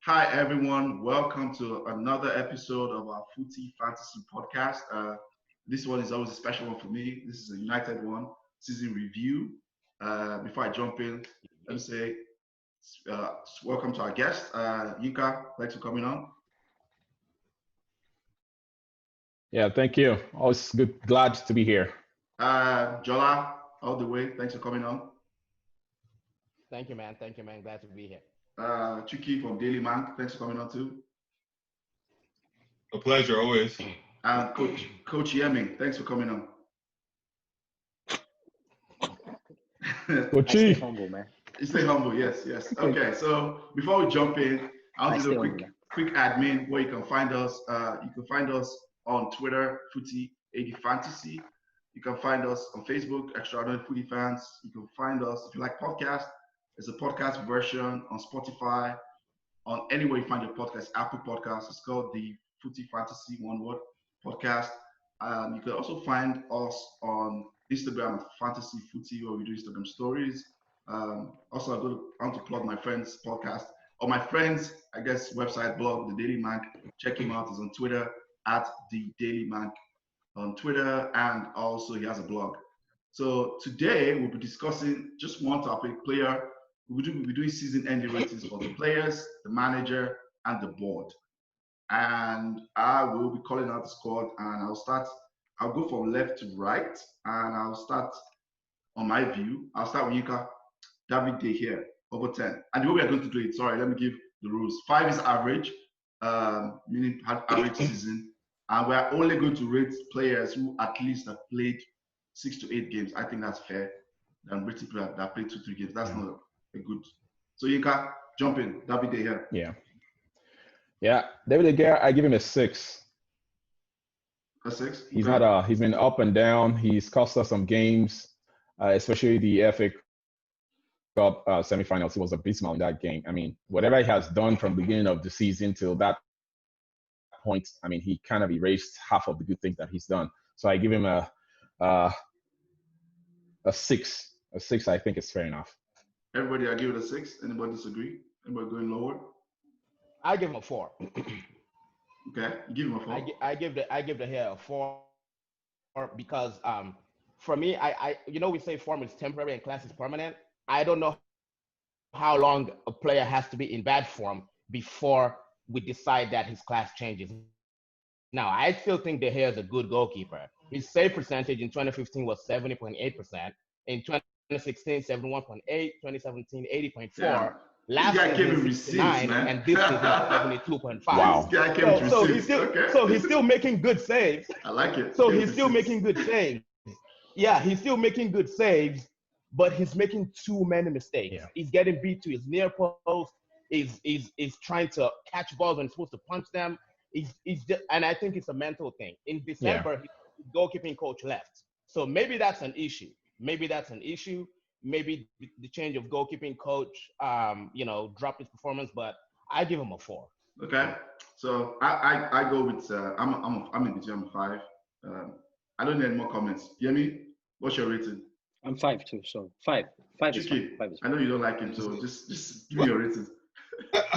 Hi, everyone. Welcome to another episode of our Footy Fantasy podcast. This one is always a special one for me. This is a United one season review. Before I jump in, let me say uh, welcome to our guest, Yinka. Thanks for coming on. Yeah, thank you. Always good, glad to be here. Jola, all the way. Thanks for coming on. Thank you, man. Thank you, man. Glad to be here. Chuky from Daily Man. Thanks for coming on too. A pleasure, always. And Coach Yemi. Thanks for coming on. Coachy. Stay humble, man. You stay humble, yes. Okay, so before we jump in, I'll do a quick admin where you can find us. You can find us on Twitter, Footy80 Fantasy. You can find us on Facebook, Extraordinary Footy Fans. You can find us if you like podcasts. There's a podcast version on Spotify, on anywhere you find your podcast, Apple Podcasts. It's called the Footy Fantasy One Word Podcast. You can also find us on Instagram, Fantasy Footy, where we do Instagram stories. Also, I want to plug my friend's podcast or my friend's, website blog, The Daily Mank. Check him out. He's on Twitter at The Daily Mank on Twitter, and also he has a blog. So today we'll be discussing just one topic: player. We'll be doing season-ending ratings for the players, the manager, and the board. And I will be calling out the squad, and I'll go from left to right, and I'll start on my view. I'll start with Yinka. David De Gea, over 10. And the way we are going to do it, sorry, let me give the rules. 5 is average, meaning average season. And we're only going to rate players who at least have played 6 to 8 games. I think that's fair. Than rating players that played 2-3 games. That's not a good. So Yinka, jump in. David De Gea. Yeah. David De Gea, I give him a 6. A 6? He's not. He's been up and down. He's cost us some games, especially the FA Cup semifinals. He was abysmal in that game. I mean, whatever he has done from the beginning of the season till that point, I mean, he kind of erased half of the good things that he's done. So I give him a 6. A 6, I think, is fair enough. Everybody, I give it a 6. Anybody disagree? Anybody going lower? I give him a 4. Okay, you give him a 4. I give the hair a 4 because for me, I we say form is temporary and class is permanent. I don't know how long a player has to be in bad form before we decide that his class changes. Now, I still think De Gea is a good goalkeeper. His save percentage in 2015 was 70.8%. In 2016, 71.8. 2017, 80.4. Yeah. Last season, 69, and this season, 72.5. Wow. This guy came So he's still making good saves. I like it. So he's still making good saves. Yeah, he's still making good saves, but he's making too many mistakes. Yeah. He's getting beat to his near post. He's trying to catch balls when he's supposed to punch them. He's just, and I think it's a mental thing. In December, his goalkeeping coach left. So maybe that's an issue. Maybe the change of goalkeeping coach, dropped his performance, but I give him a 4. Okay, so I go with I'm in between. I'm 5. I don't need any more comments. Yemi, what's your rating? I'm 5 too, so 5. 5 is Chuky, fine. 5 is I fine. know you don't like him, so just give me your rating.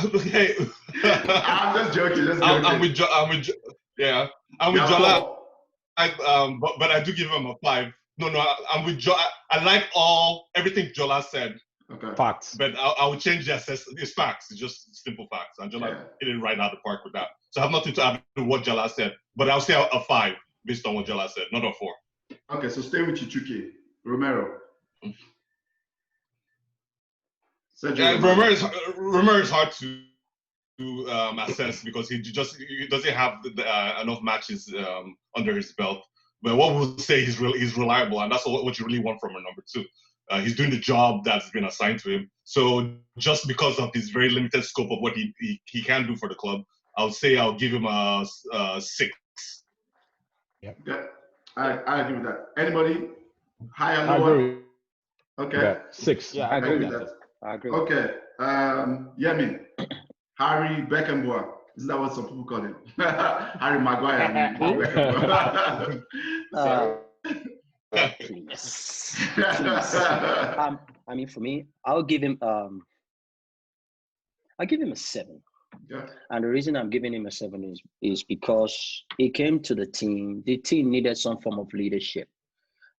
Okay. I'm just joking. I'm with Jola. But I do give him a 5. No, I'm with Jola. I like everything Jola said. Okay. Facts. But I would change the assessment. It's facts. It's just simple facts. And Jola hit it right out of the park with that. So I have nothing to add to what Jola said. But I'll say a 5 based on what Jola said, not a 4. Okay, so stay with you, Chuky. Romero. Romero is hard to assess because he doesn't have enough matches under his belt. But what we'll say he's reliable, and that's what you really want from a number 2. He's doing the job that's been assigned to him. So just because of his very limited scope of what he can do for the club, I'll say I'll give him a 6. Yeah. I agree with that. Anybody? Higher, I lower? agree. Okay. Yeah, 6. Yeah, I agree with that. I agree. Okay. Yemi. Harry Beckenbauer. Isn't that what some people call him? Harry Maguire. Please. I mean, for me, I'll give him a 7. Yeah. And the reason I'm giving him a 7 is because he came to the team. The team needed some form of leadership.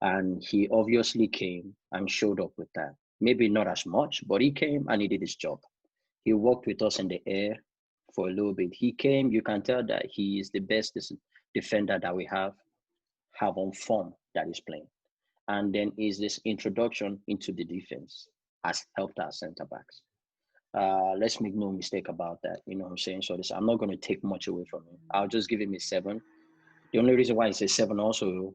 And he obviously came and showed up with that. Maybe not as much, but he came and he did his job. He worked with us in the air for a little bit. He came, you can tell that he is the best defender that we have on form that is playing. And then is this introduction into the defense has helped our center backs. Let's make no mistake about that. You know what I'm saying? So I'm not going to take much away from him. I'll just give him a 7. The only reason why I say 7 also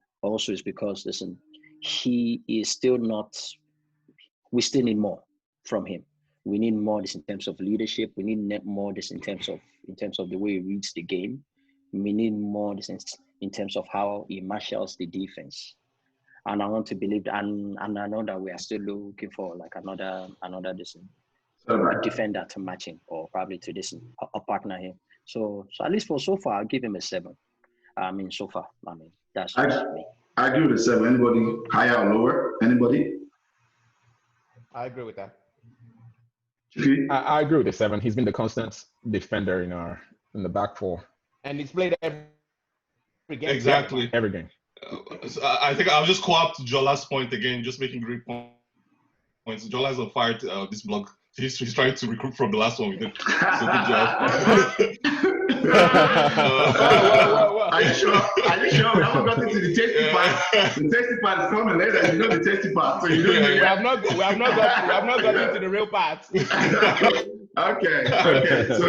is because, listen, he is still not, we still need more from him. We need more this in terms of leadership. We need more this in terms of the way he reads the game. We need more this in terms of how he marshals the defense. And I want to believe that, and I know that we are still looking for like another defender to match him, or probably to a partner here. So at least for so far, I'll give him a 7. So far, that's just me. I agree with the 7. Anybody higher or lower? Anybody? I agree with that. I agree with the 7. He's been the constant defender in the back four. And he's played every game. Exactly. Every game. So I think I'll just co-opt Jola's point again, just making great points. Jola is on fire this blog. He's trying to recruit from the last one we did. So good job. Are you sure? We haven't gotten to the tasty part. The tasty part is coming later. You know the tasty part. So you know we have not gotten to the real part. Okay. So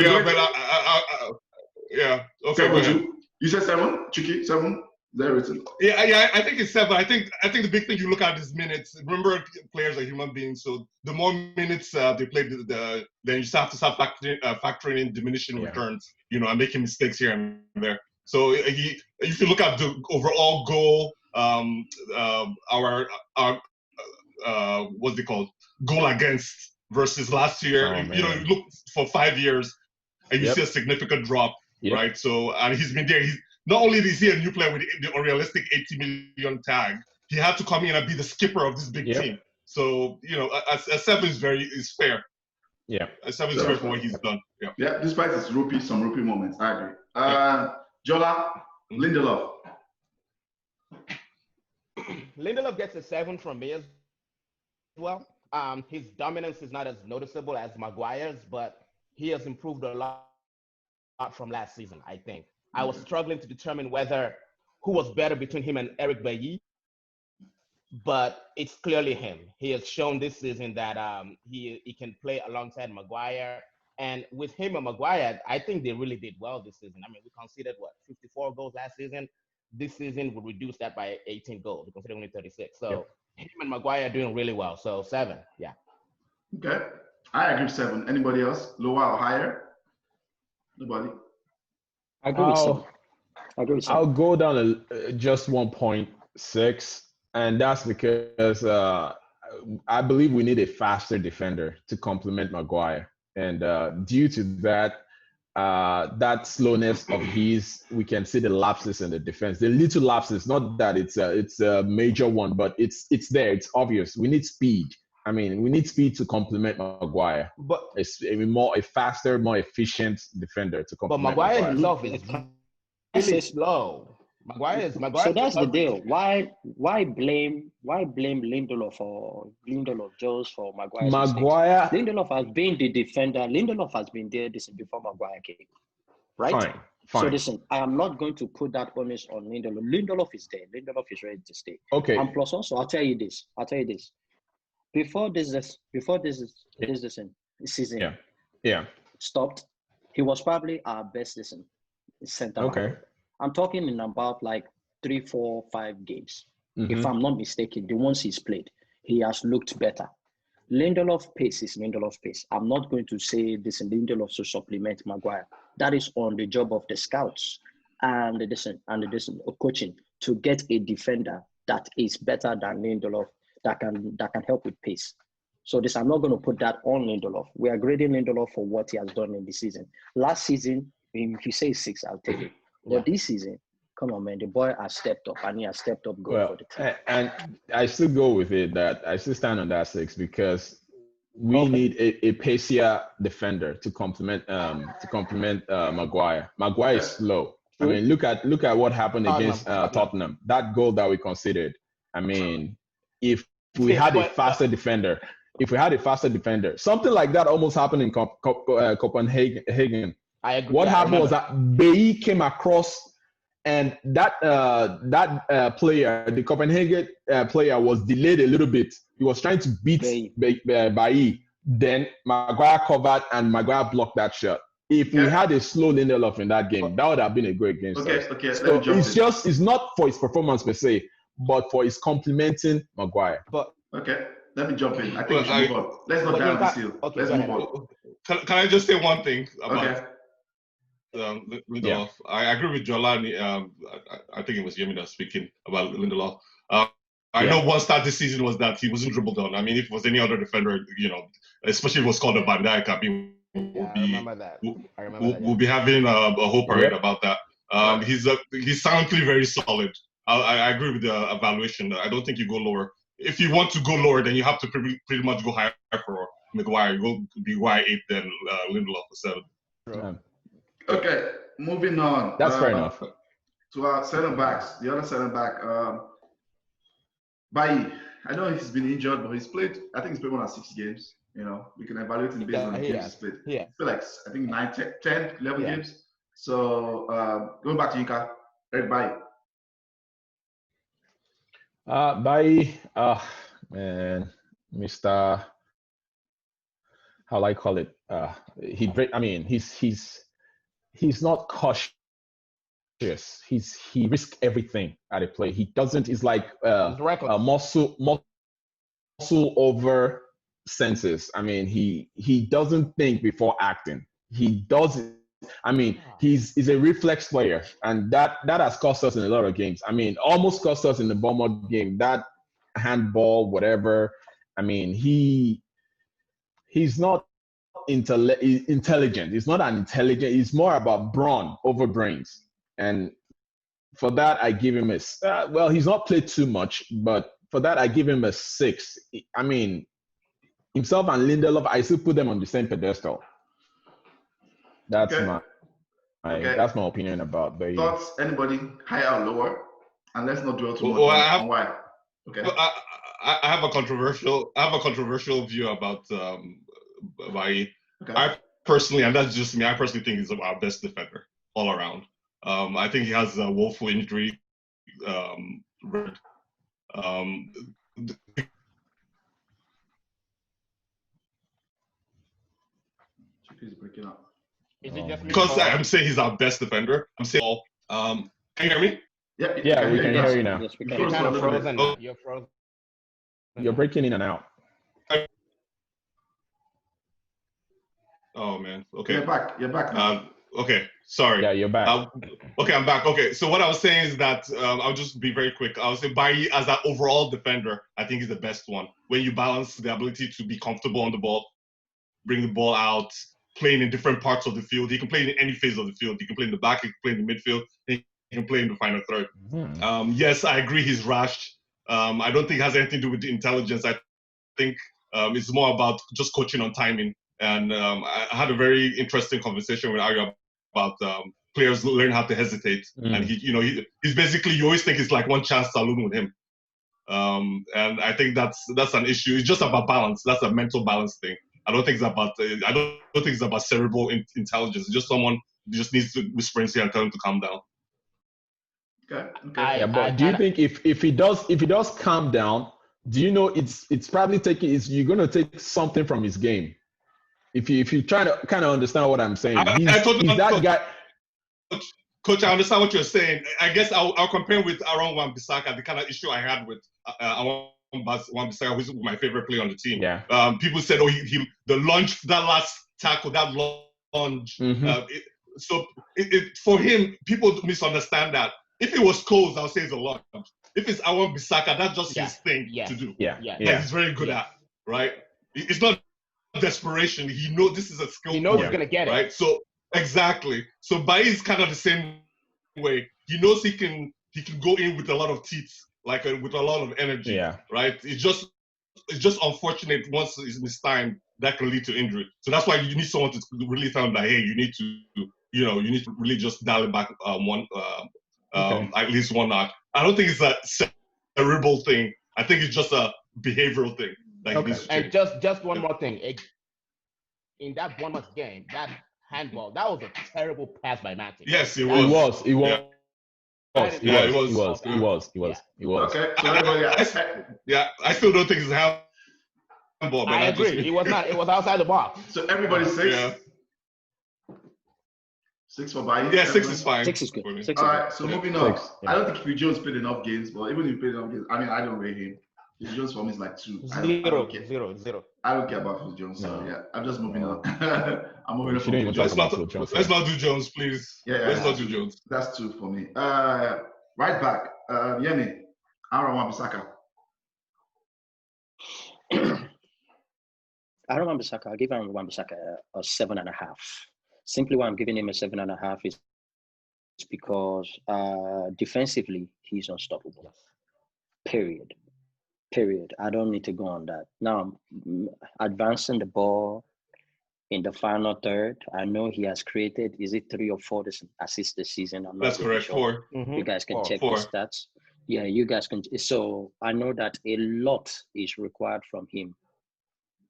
yeah. Okay. You said 7, Chuky? 7? There it is. Yeah. I think it's 7. I think the big thing you look at is minutes. Remember, players are human beings, so the more minutes they play, then you just have to start factoring in diminishing returns, and making mistakes here and there. So if you look at the overall goal, our what's it called? Goal against versus last year. You look for 5 years, and you see a significant drop, right? So and he's been there. Not only is he a new player with the unrealistic 80 million tag, he had to come in and be the skipper of this big team. So, a 7 is fair. Yeah. A 7 is fair for what he's done. Yeah, despite some rupee moments, I agree. Jola, Lindelof. Lindelof gets a 7 from me as well. His dominance is not as noticeable as Maguire's, but he has improved a lot from last season, I think. I was struggling to determine who was better between him and Eric Bailly, but it's clearly him. He has shown this season that he can play alongside Maguire. And with him and Maguire, I think they really did well this season. We conceded 54 goals last season. This season, we reduced that by 18 goals. We conceded only 36. So him and Maguire are doing really well. So 7, yeah. Okay. I agree with 7. Anybody else? Lower or higher? Nobody? I agree with 7. I'll go down to just 1.6, and that's because I believe we need a faster defender to complement Maguire. And due to that slowness of his, we can see the lapses in the defense. The little lapses, not that it's a major one, but it's there. It's obvious. We need speed. We need speed to complement Maguire. But it's a faster, more efficient defender to complement. But Maguire himself is really slow. Maguire. So that's the deal. Why blame Lindelof for Jones for Maguire's Maguire. mistakes? Lindelof has been the defender. Lindelof has been there before Maguire came. Right? Fine. So listen, I am not going to put that onus on Lindelof. Lindelof is there. Lindelof is ready to stay. Okay. And plus also, I'll tell you this. Before this season stopped, he was probably our best center back. Okay. I'm talking in about 3, 4, 5 games. If I'm not mistaken, the ones he's played, he has looked better. Lindelof's pace is Lindelof's pace. I'm not going to say this in Lindelof to supplement Maguire. That is on the job of the scouts and the coaching to get a defender that is better than Lindelof that can help with pace. So I'm not going to put that on Lindelof. We are grading Lindelof for what he has done in the season. Last season, if you say 6, I'll take it. But this season, come on, man, the boy has stepped up, and he has stepped up good for the team. And I still go with it that I still stand on that 6 because we need a pacier defender to complement Maguire. Maguire is slow. I mean, look at what happened against Tottenham. That goal that we conceded. I mean, if we had a faster defender, something like that almost happened in Copenhagen. I agree. What happened was that Bailly came across, and that player, the Copenhagen player, was delayed a little bit. He was trying to beat Bailly. Then Maguire covered, and Maguire blocked that shot. If we had a slow Lindelof in that game, that would have been a great game. Okay. So it's not for his performance per se, but for his complementing Maguire. Okay, let me jump in. I think we should move on. Let's not down this hill. Let's move on. Can I just say one thing about Lindelof? I agree with Jola. I think it was Yemi that was speaking about Lindelof. I know one start this season was that he wasn't dribbled on. I mean, if it was any other defender, especially if it was called a Van Dijk, I mean, we'll be having a whole parade about that. He's soundly very solid. I agree with the evaluation. I don't think you go lower. If you want to go lower, then you have to pretty much go higher for Maguire. You go Maguire 8, then Lindelof 7. Okay, moving on. That's fair enough. To our center backs, the other center back, Bailly. I know he's been injured, but he's played. I think he's played more than 6 games. We can evaluate him based on the games he's played. Yeah. He's played like, I think 9, 10, 11 games. So going back to Yinka, Bailly. Bailly, man, Mr. How do I call it? He's not cautious. He risks everything at a play. He doesn't. It's like muscle over senses. I mean, he doesn't think before acting. He does it. I mean, he's a reflex player, and that has cost us in a lot of games. I mean, almost cost us in the Bournemouth game. That handball, whatever. I mean, he's not intelligent. He's not an intelligent. He's more about brawn over brains. And for that, I give him he's not played too much, but for that, I give him a 6. I mean, himself and Lindelof, I still put them on the same pedestal. That's that's my opinion about Bailly. Thoughts? Anybody higher or lower? And let's not dwell too much on why. Okay. I have a controversial view about Bailly. Okay. I personally, and that's just me, I personally think he's our best defender all around. I think he has a woeful injury. He's breaking up. Is it just because I'm saying he's our best defender. I'm saying all. Can you hear me? Yeah, we can hear you now. Yes, we You're can. kind of frozen. Oh. You're frozen. You're breaking in and out. Oh man. Okay. You're back now. Okay. Sorry. Yeah, you're back. Okay, I'm back. Okay, so what I was saying is that I'll just be very quick. I was saying Bailly as an overall defender, I think is the best one. When you balance the ability to be comfortable on the ball, bring the ball out, playing in different parts of the field. He can play in any phase of the field. He can play in the back. He can play in the midfield. He can play in the final third. Mm-hmm. Yes, I agree. He's rash. I don't think it has anything to do with the intelligence. I think it's more about just coaching on timing. And I had a very interesting conversation with Arya about players learn how to hesitate. And he's basically, you always think it's like one chance saloon with him. And I think that's an issue. It's just about balance. That's a mental balance thing. I don't think it's about cerebral intelligence. It's just someone who just needs to whisper in his ear and tell him to calm down. Okay. But do you think if he does calm down, do you know it's probably you're gonna take something from his game? If you try to kind of understand what I'm saying, he's that guy. Coach, I understand what you're saying. I guess I'll compare with Aaron Wan-Bissaka, the kind of issue I had with Aaron Wan-Bissaka, who's my favorite player on the team. Yeah. People said, the lunge, that last tackle, that lunge. For him, people misunderstand that. If it was Coles, I'll say it's a lunge. If it's Aaron Wan-Bissaka, that's just his thing to do. Yeah. That he's very good at, right? It's not desperation. He knows this is a skill. He knows he's gonna get it, right? So exactly. So Bailly is kind of the same way. He knows he can go in with a lot of teeth, like with a lot of energy, right? It's just unfortunate once it's mistimed that can lead to injury. So that's why you need someone to really tell them that, hey, you need to really just dial it back at least one notch. I don't think it's a cerebral thing. I think it's just a behavioral thing that he needs to change. And just one more thing. In that Bournemouth game, that handball, that was a terrible pass by Matip. Yes, it was. It was. Yeah. It was. Okay, so everybody, I still don't think it's a handball. I agree. It was not. It was outside the box. So everybody 6. Yeah. 6 for Bailly. Yeah, 6 is fine. 6 is good. 6 All right, so moving on. 6, I don't think Phil Jones played enough games, but even if he played enough games, I mean, I don't rate him. Phil Jones for me is like 2. Zero. I don't care about Phil Jones, so yeah, I'm just moving on. I'm moving on from Phil Let's Jones. not do Jones, please. Let's not do Jones. That's 2 for me. Right back, Yemi, Aaron Wan-Bissaka. Aaron Wan-Bissaka, I give Aaron Wan-Bissaka a 7.5. Simply why I'm giving him a 7.5 is because defensively he's unstoppable. Period. I don't need to go on that. Now, advancing the ball in the final third, I know he has created, is it 3 or 4 assists this season? That's correct, sure. 4. You guys can check the stats. Yeah, you guys can. So I know that a lot is required from him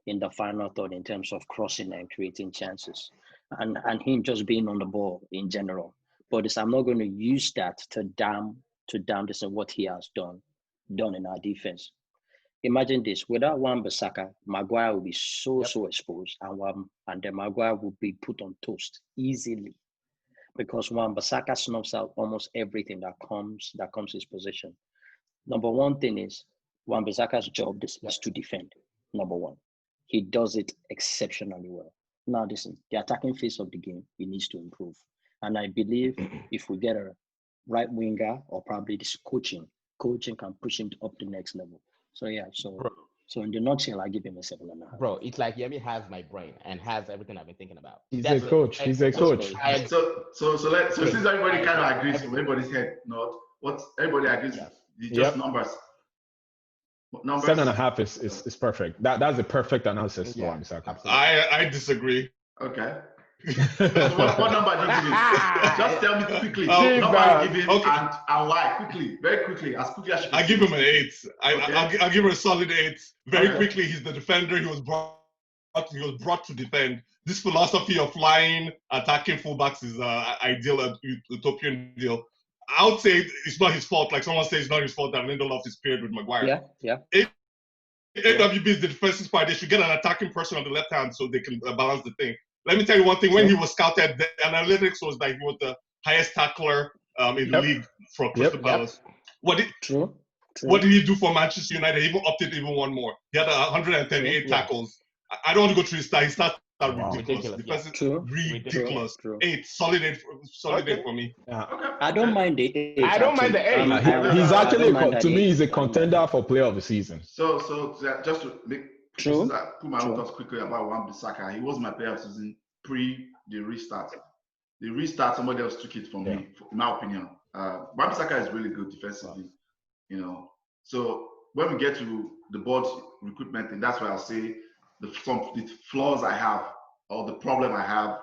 in the final third in terms of crossing and creating chances, and him just being on the ball in general. But I'm not going to use that to damn this and what he has done in our defense. Imagine this: without Wan-Bissaka, Maguire will be so exposed, and then Maguire will be put on toast easily, because Wan-Bissaka snuffs out almost everything that comes his position. Number one thing is Wan-Bissaka's job is to defend. Number one, he does it exceptionally well. Now, listen, the attacking phase of the game, he needs to improve, and I believe if we get a right winger or probably this coaching can push him up the next level. So yeah, so in the nutshell, I give him a 7.5. Bro, it's like Yemi has my brain and has everything I've been thinking about. He's a coach. So since everybody kind of agrees from everybody's head, not what everybody agrees, just numbers. What numbers? 7.5 is perfect. That's a perfect analysis for Wan-Bissaka. I disagree. Okay. what number do you give him? Just tell me quickly. Number you give him and why? Quickly, very quickly, as quickly as you can. I give him an 8. I'll give him a solid 8. Very quickly, he's the defender. He was brought to defend. This philosophy of flying, attacking fullbacks is ideal, utopian deal. I would say it's not his fault. Like someone says, it's not his fault that Lindelof is paired with Maguire. Yeah. AWB is the defensive part. They should get an attacking person on the left hand so they can balance the thing. Let me tell you one thing. When he was scouted, the analytics was that he was the highest tackler in the league for Crystal Palace. What did he do for Manchester United? He even upped it even one more. He had 138 tackles. I don't want to go through his stats. His stats are ridiculous. Ridiculous. True. 8, solid 8 for me. Yeah. I don't mind the 8. I don't mind the 8. He's actually, to me, he's a contender for player of the season. So just to make put my own thoughts quickly about Wan-Bissaka. He was my player of the season pre the restart. The restart, somebody else took it from me, in my opinion. Wan-Bissaka is really good defensively, So when we get to the board recruitment thing, that's why I'll say the flaws I have, or the problem I have,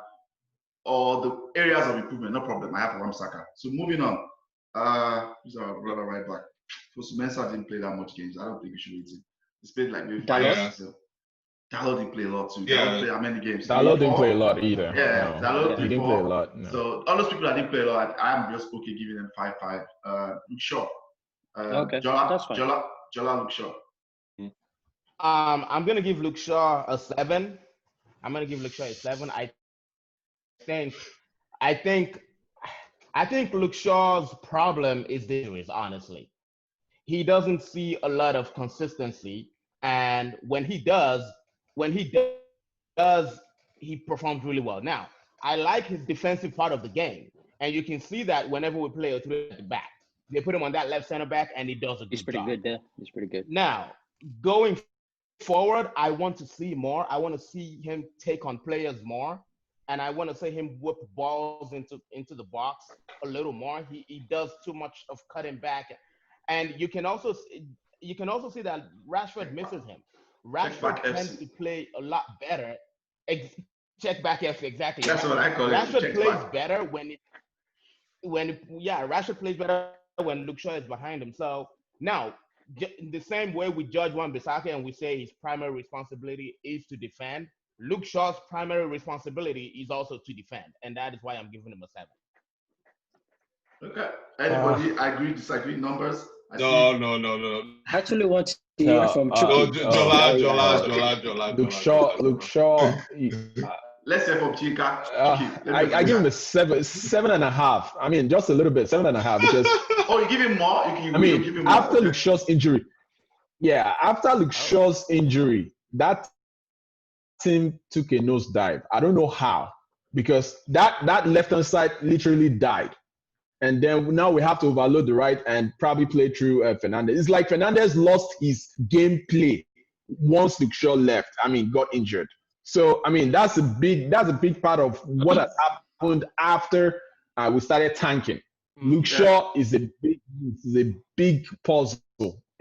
or the areas of improvement, no problem I have for Wan-Bissaka. So moving on, who's our brother right back? Fosu-Mensah didn't play that much games. I don't think we should rate him. He played like maybe 5 years. So Dalot didn't play a lot too. Dalot didn't play how many games? Dalot didn't play a lot either. Yeah, Dalot didn't play a lot. No. So all those people that didn't play a lot, I'm just okay giving them 5-5. Luke Shaw. Okay, Jola, that's fine. Jola, Luke Shaw. I'm gonna give Luke Shaw a 7. I think Luke Shaw's problem is the injuries, honestly. He doesn't see a lot of consistency, and when he does, he performs really well. Now, I like his defensive part of the game, and you can see that whenever we play a 3 at the back, they put him on that left center back, and he does a good job. He's pretty good there. He's pretty good. Now, going forward, I want to see more. I want to see him take on players more, and I want to see him whip balls into the box a little more. He does too much of cutting back, and you can also see that Rashford misses him. Rashford tends to play a lot better. Check back FC, exactly. That's what I call it. Rashford plays better Rashford plays better when Luke Shaw is behind him. So now, in the same way we judge Wan-Bissaka and we say his primary responsibility is to defend, Luke Shaw's primary responsibility is also to defend, and that is why I'm giving him a 7. Okay. Anybody agree, disagree? Numbers? No. I actually want to hear from Chuky. Jola. Luke Shaw. Let's hear from Yinka. I give him a 7.5. I mean, just a little bit, 7.5 because. Oh, you give him more? You give him more. After Luke Shaw's injury, after Luke Shaw's injury, that team took a nosedive. I don't know how, because that left-hand side literally died. And then now we have to overload the right and probably play through Fernandes. It's like Fernandes lost his gameplay once Luke Shaw left. I mean, got injured. So I mean, that's a big part of what has happened after we started tanking. Luke Shaw is a big puzzle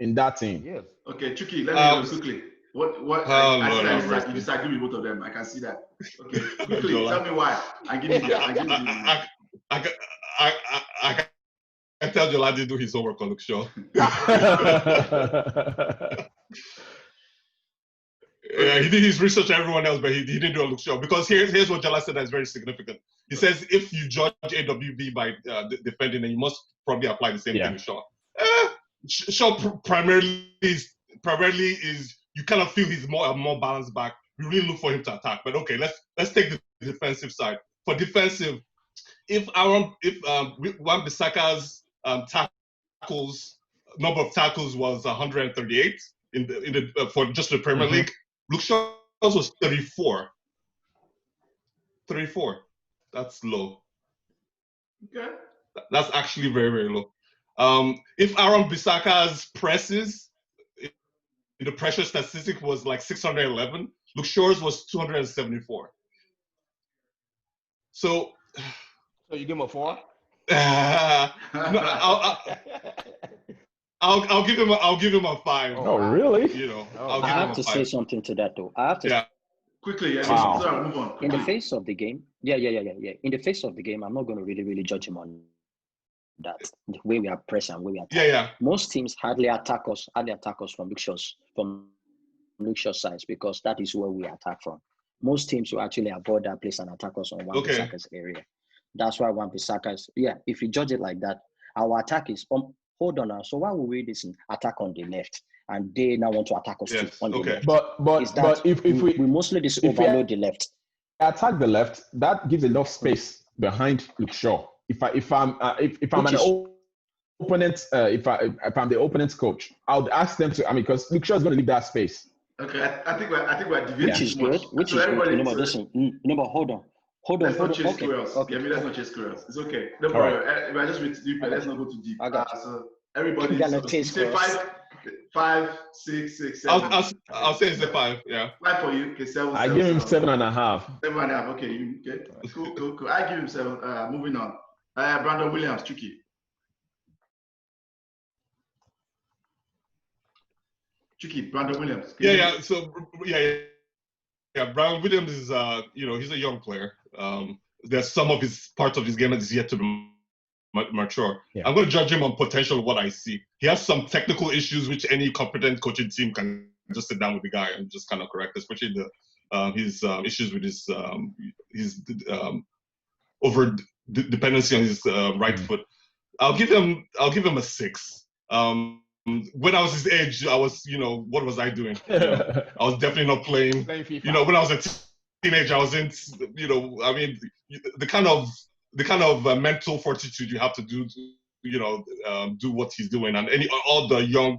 in that team. Yes. Okay, Chuky, let me know quickly. What? I disagree with both of them. I can see that. Okay, quickly, tell me why. I can tell Jola didn't do his homework on Luke Shaw. Yeah, he did his research on everyone else, but he didn't do a Luke Shaw. Because here's what Jola said that is very significant. He says if you judge AWB by defending, then you must probably apply the same thing to Shaw. Shaw primarily is you kind of feel he's more balanced back. We really look for him to attack. But okay, let's take the defensive side. For defensive, if Wan-Bissaka's number of tackles was 138 for just the Premier League, Luke Shaw's was 34. 34. That's low. Okay. That's actually very, very low. If Wan-Bissaka's presses, the pressure statistic was like 611, Luke Shaw's was 274. So you give him a 4? I'll give him a 5. Oh, really? I have to say something to that though. I have to. Yeah. Quickly, move on. In the face of the game, in the face of the game, I'm not going to really judge him on that. The way we are pressing, and way we attack. Yeah. Most teams hardly attack us from Luke Shaw's sides, because that is where we attack from. Most teams will actually avoid that place and attack us on Wan-Bissaka's area. That's why Wan-Bissaka's, if you judge it like that, our attack is, hold on now, so why would we attack on the left and they now want to attack us on the left? But if we mostly overload the left. Attack the left, that gives enough space behind Luke Shaw. If I'm the opponent's coach, I would ask them to. Because Luke Shaw is going to leave that space. Okay, I think we're deviating. Which is good. Which is good. No, hold on. Let's not chase squirrels. Okay. Let's not chase squirrels. It's okay. No problem. We're just with deep. Let's not go too deep. I got you. So everybody say 5, 6, 7. I'll say it's a 5. Yeah. 5 for you. Okay, 7. I give him 7.5. 7.5. Okay, okay. Cool. I give him 7. Moving on. Brandon Williams, Chuky. Brandon Williams. So Brandon Williams is he's a young player. There's some of his parts of his game that is yet to be mature. I'm going to judge him on potential of what I see. He has some technical issues which any competent coaching team can just sit down with the guy and just kind of correct, especially his issues with his over dependency on his right foot. I'll give him a 6. When I was his age, I was, what was I doing? I was definitely not playing. When I was a teenager, I was in, the kind of mental fortitude you have to do, do what he's doing, and all the young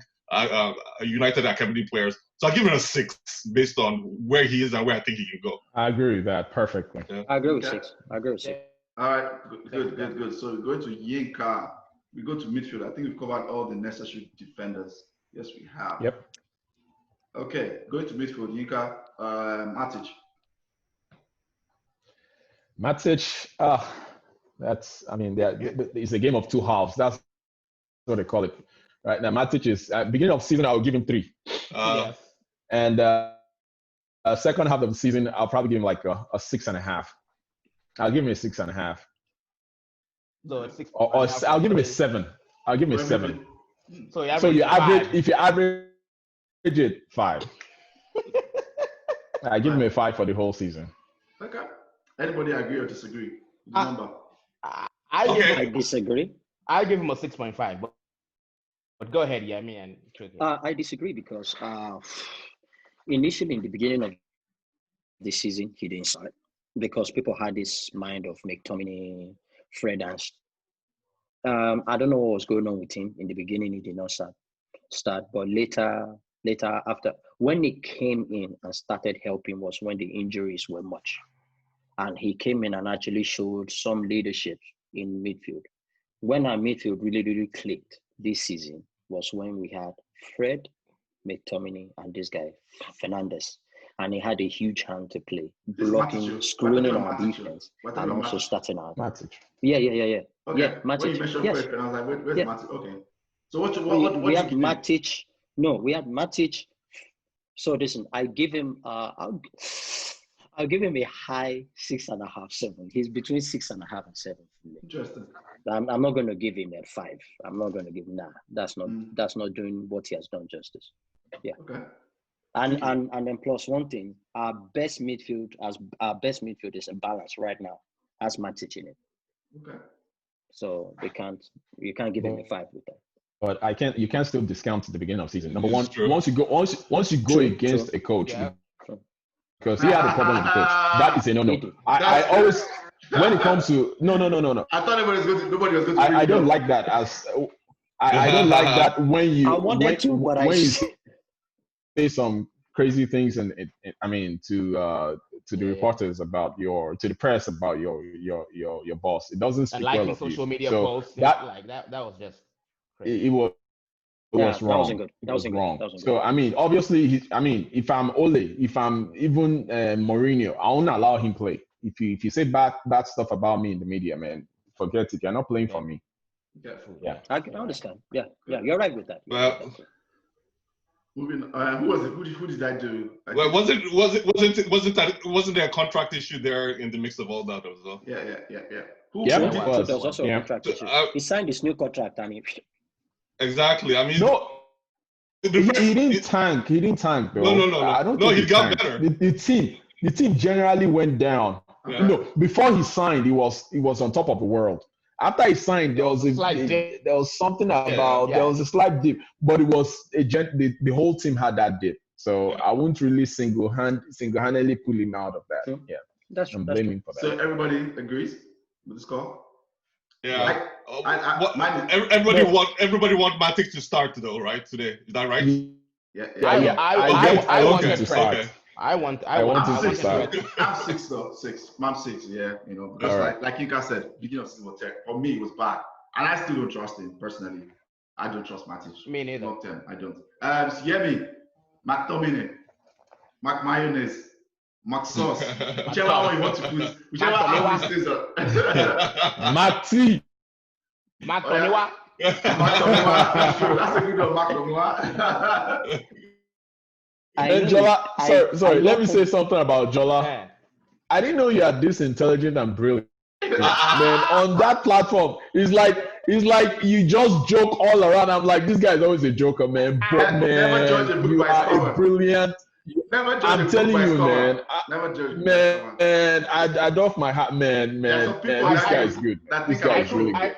United Academy players. So I'll give him a 6 based on where he is and where I think he can go. I agree with that perfectly. Yeah. I agree with 6. All right, good. So we're going to Yinka. We go to midfield. I think we've covered all the necessary defenders. Yes, we have. Yep. Okay, going to midfield, Yinka, Matic, it's a game of two halves. That's what they call it. Right now, Matic is, at beginning of season, I would give him 3. Yes. And second half of the season, I'll probably give him like a 6.5. I'll give him a 6.5. So it's 6. Or I'll give him a 7. I'll give him a 7. So you average, if you average it 5. I give him a 5 for the whole season. Okay. Anybody agree or disagree? Number. I disagree. I give him a 6.5. But go ahead, Yemi and Chuky. I disagree because initially in the beginning of the season, he didn't start because people had this mind of McTominay, Fred, and I don't know what was going on with him. In the beginning, he did not start, but later after, when he came in and started helping was when the injuries were much. And he came in and actually showed some leadership in midfield. When our midfield really clicked this season was when we had Fred, McTominay, and this guy, Fernandes. And he had a huge hand to play, blocking, screening our defense, and also starting out. Matic. Yeah. Okay. Yeah, Matic. When you mentioned Yes. Fred, I was like, where's Matic? Okay. So what we you have give him? Matic. No, we have Matic. So listen, I give him I'll give him a high 6.5, 7. He's between 6.5 and 7 for me. Interesting. I'm not going to give him a 5. I'm not going to give him that's not doing what he has done justice. Yeah. Okay. And then plus one thing, our best midfield is a balance right now, has Matic in it. Okay. So you can't give him a 5 with that. But you can't still discount at the beginning of the season. Number It's one, true. once you go against a coach, because he had a problem with the coach. That is a no-no. I always, when it comes to no. I thought nobody was going to. I don't like that I don't like that when you I wanted to, but when you say some crazy things and I mean to the reporters about to the press about your boss. It doesn't speak well of social you. media So posts that was just crazy. it was. It was wrong. That wasn't good. That wasn't wrong. Good. So I mean, obviously, if I'm Ole, if I'm even Mourinho, I won't allow him play. If you say bad stuff about me in the media, man, forget it. You're not playing for me. Yeah. I understand. Yeah, you're right with that. Well, moving. Who was it? Who did I do? Well, wasn't there a contract issue there in the mix of all that as well? Yeah. Yeah, there was also a contract issue. He signed this new contract and he. Exactly. I mean, he didn't tank. He didn't tank, though. No. I don't think he got tanked. better. The team generally went down. Yeah. Before he signed, he was on top of the world. After he signed, there was something about there was a slight dip, but it was the whole team had that dip. So I wouldn't really single-handedly pull him out of that. True. Yeah, that's I'm blaming for that. So everybody agrees with this call? Yeah. Everybody want Matic to start though, right? Today, is that right? Yeah. I want him to start. Okay. I want him to start. I'm 6 though. 6. I'm 6. Yeah, because like Yinka said, beginning of season was terrible. For me, it was bad, and I still don't trust him personally. I don't trust Matic. Me neither. Not 10. I don't. So Yemi, McTominay, Mac Mayonnaise, Mac Sauce, whichever one you want to put, whichever one these things are. Mati. McTominay. That's a good one, McTominay. Jola, sorry. Let me say something about Jola. Yeah. I didn't know you are this intelligent and brilliant. Man, on that platform, it's like you just joke all around. I'm like, this guy is always a joker, man. But man, you are a brilliant. I'm telling you, man. Man, I'd off my hat, man. This guy is good. This guy is really good.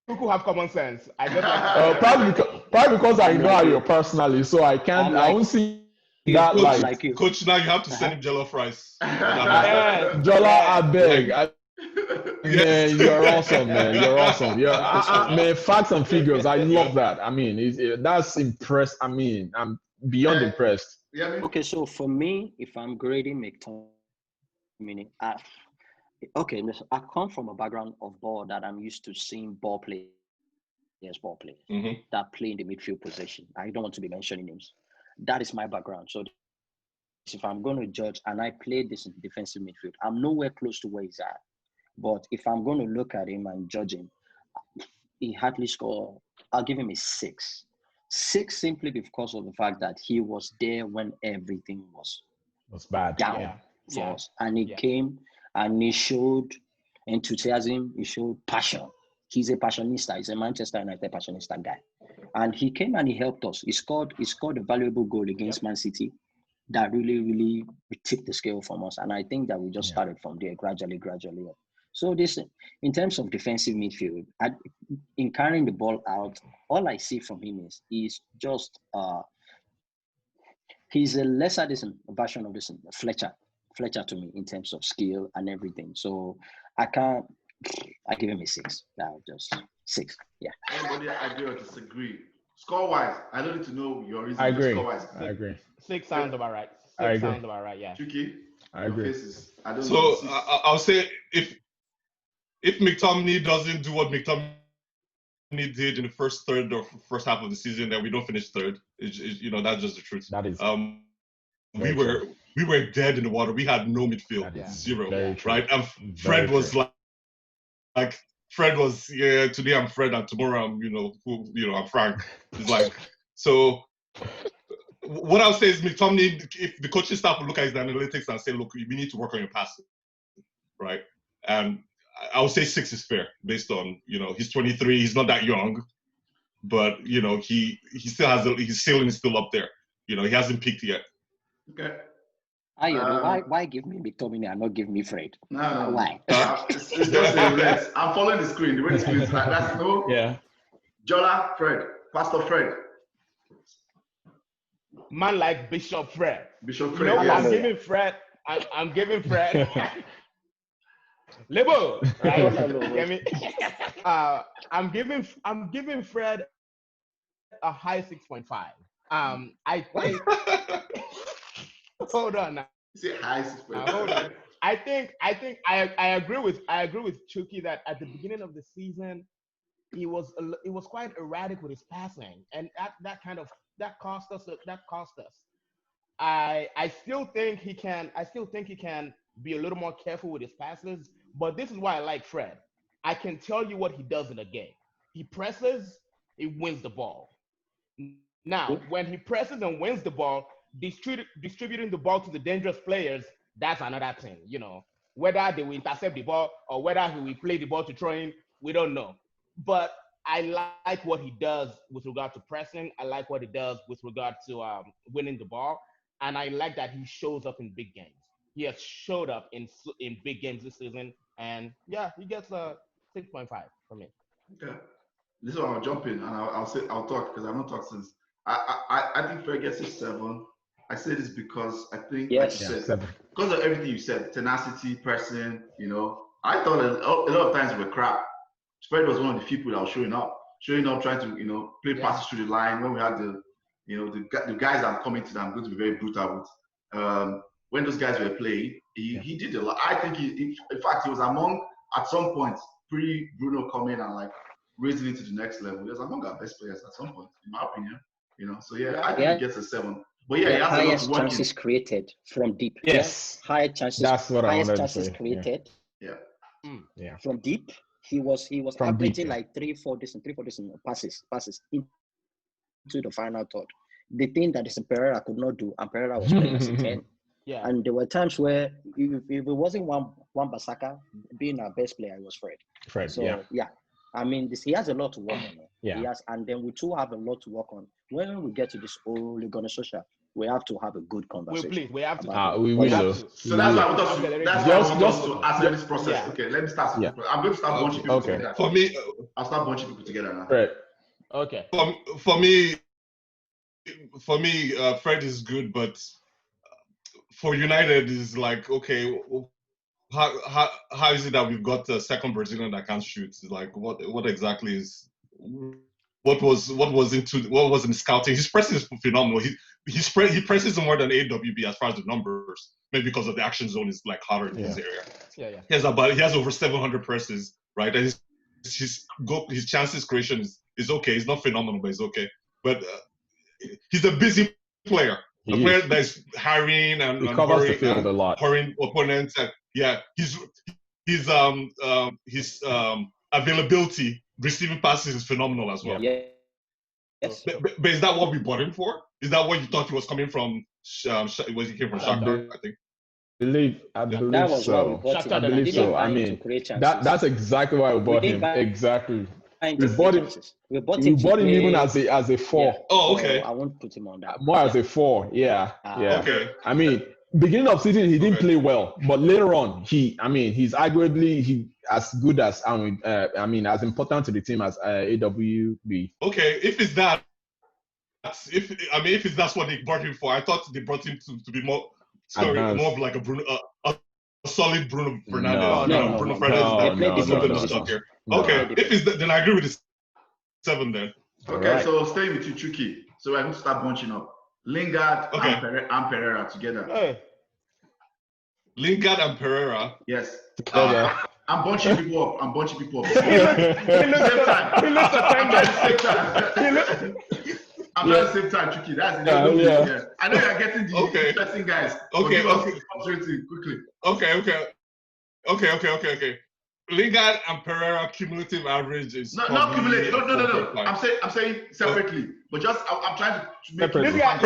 Who have common sense? I just like probably because I know how you're personally, so I can't. I won't see that like you. Coach, now you have to send him jello fries. Jola, I beg. Man, you're awesome, man. You're awesome. Man, facts and figures. I love that. I mean, that's impressed. I mean, I'm beyond impressed. Okay, so for me, if I'm grading McTominay, okay, listen, I come from a background of ball that I'm used to seeing ball players that play in the midfield position. I don't want to be mentioning names. That is my background. So if I'm going to judge, and I played this in defensive midfield, I'm nowhere close to where he's at. But if I'm going to look at him and judge him, he hardly scored. I'll give him a 6. 6 simply because of the fact that he was there when everything was bad. down for us. And he came and he showed enthusiasm, he showed passion. He's a passionista, he's a Manchester United passionista guy. And he came and he helped us. He scored a valuable goal against Man City that really tipped the scale from us. And I think that we just started from there gradually up. So this, in terms of defensive midfield, in carrying the ball out, all I see from him is just he's a lesser version of this Fletcher to me in terms of skill and everything. So I give him a 6. Just 6. Yeah. Anybody agree or disagree? Score-wise, I don't need to know your reason. I agree. Score-wise. I agree. 6 sounds about right. I agree. Sounds about right. Yeah. Chuky, I agree. So I'll say if McTominay doesn't do what McTominay did in the first third or first half of the season, then we don't finish third. That's just the truth. That is. We were dead in the water. We had no midfield, 0, right? And Fred was like Fred was today I'm Fred and tomorrow I'm Frank. It's like so. What I'll say is McTominay, if the coaching staff will look at his analytics and say, look, we need to work on your passing, right? And I would say 6 is fair based on, he's 23, he's not that young, but, he still has, his ceiling is still up there. He hasn't peaked yet. Okay. Why give me McTominay and not give me Fred? No. Why? It's just the rest. I'm following the screen. The way the screen is, that's no. Yeah. Jola, Fred, Pastor Fred. Man like Bishop Fred. Bishop Fred. I'm giving Fred. I'm giving Fred. Lebo, right? I'm giving Fred a high 6.5. I think. Hold on now. You say high 6.5. Hold on. I think I agree with Chuky that at the beginning of the season he was quite erratic with his passing, and that cost us. I still think he can be a little more careful with his passes, but this is why I like Fred. I can tell you what he does in a game. He presses, he wins the ball. Now, when he presses and wins the ball, distributing the ball to the dangerous players, that's another thing. Whether they will intercept the ball or whether he will play the ball to throw in, we don't know. But I like what he does with regard to pressing. I like what he does with regard to winning the ball. And I like that he shows up in big games. He has showed up in big games this season. And yeah, he gets a 6.5 from me. Okay. This is where I'll jump in and I'll talk because I've not talked since. I think Fred gets a 7. I say this because I think, like you said, because of everything you said, tenacity, pressing, I thought a lot of times we were crap. Fred was one of the people that was showing up, trying to, play passes through the line when we had the guys that are coming to them. I'm going to be very brutal with. When those guys were playing, he did a lot. I think in fact, he was among, at some point, pre-Bruno coming and raising it to the next level. He was among our best players at some point, in my opinion. So I think he gets a 7. But he has highest chances created from deep. Yes. Higher chances. That's what I wanted to say. Highest chances created. Yeah. From deep. He was averaging 3-4 passes into the final third. The thing that Pereira could not do, and Pereira was playing as a 10. Yeah. And there were times where if it wasn't Wan-Bissaka being our best player, it was Fred. So I mean, he has a lot to work on. Yeah. He has, and then we too have a lot to work on. When we get to this Ole Gunnar Solskjaer, we have to have a good conversation. We have to. We will. So that's why I want us to answer this process. Yeah. Okay, let me start. I'm going to start bunching people together. For me, I'll start bunching people together now. Right. Okay. For me, Fred is good, but for United is okay. How is it that we've got a second Brazilian that can't shoot? It's what exactly is what was in scouting? His pressing is phenomenal. He presses more than AWB as far as the numbers, maybe because of the action zone is harder in his area. Yeah. He has over 700 presses, right? And his chances creation is okay. It's not phenomenal, but it's okay. But he's a busy player. A player that's hiring and covers the field a lot. Hiring opponents. And, his availability, receiving passes is phenomenal as well. Yeah. Yes. But is that what we bought him for? Is that what you thought he was coming from? Was he came from Shakhtar? I think. I believe That was why we so. bought him. I believe so. I mean, that's exactly why we bought him. Exactly. We bought him. We bought him even as a 4. Yeah. Oh, okay. I won't put him on that. More as a 4. Yeah. Okay. I mean, beginning of season he didn't play well, but later on he's arguably as good as as important to the team as AWB. Okay, if that's what they brought him for, I thought they brought him to be more of like a Bruno, a solid Bruno Fernandes. No, Bruno Fernandes. No. Okay, then I agree with the 7 then. Okay, right. so staying with you, Chuky. So we're going to start bunching up. Lingard and Pereira together. Hey. Lingard and Pereira. Yes. Together. I'm bunching people up. He looks offended. I'm not the same time, Chuky. That's it. Yeah. I know you're getting the interesting guys. Okay. Quickly. Okay. Lingard and Pereira cumulative average is not cumulative. No. I'm saying separately, but just I'm trying to make this guy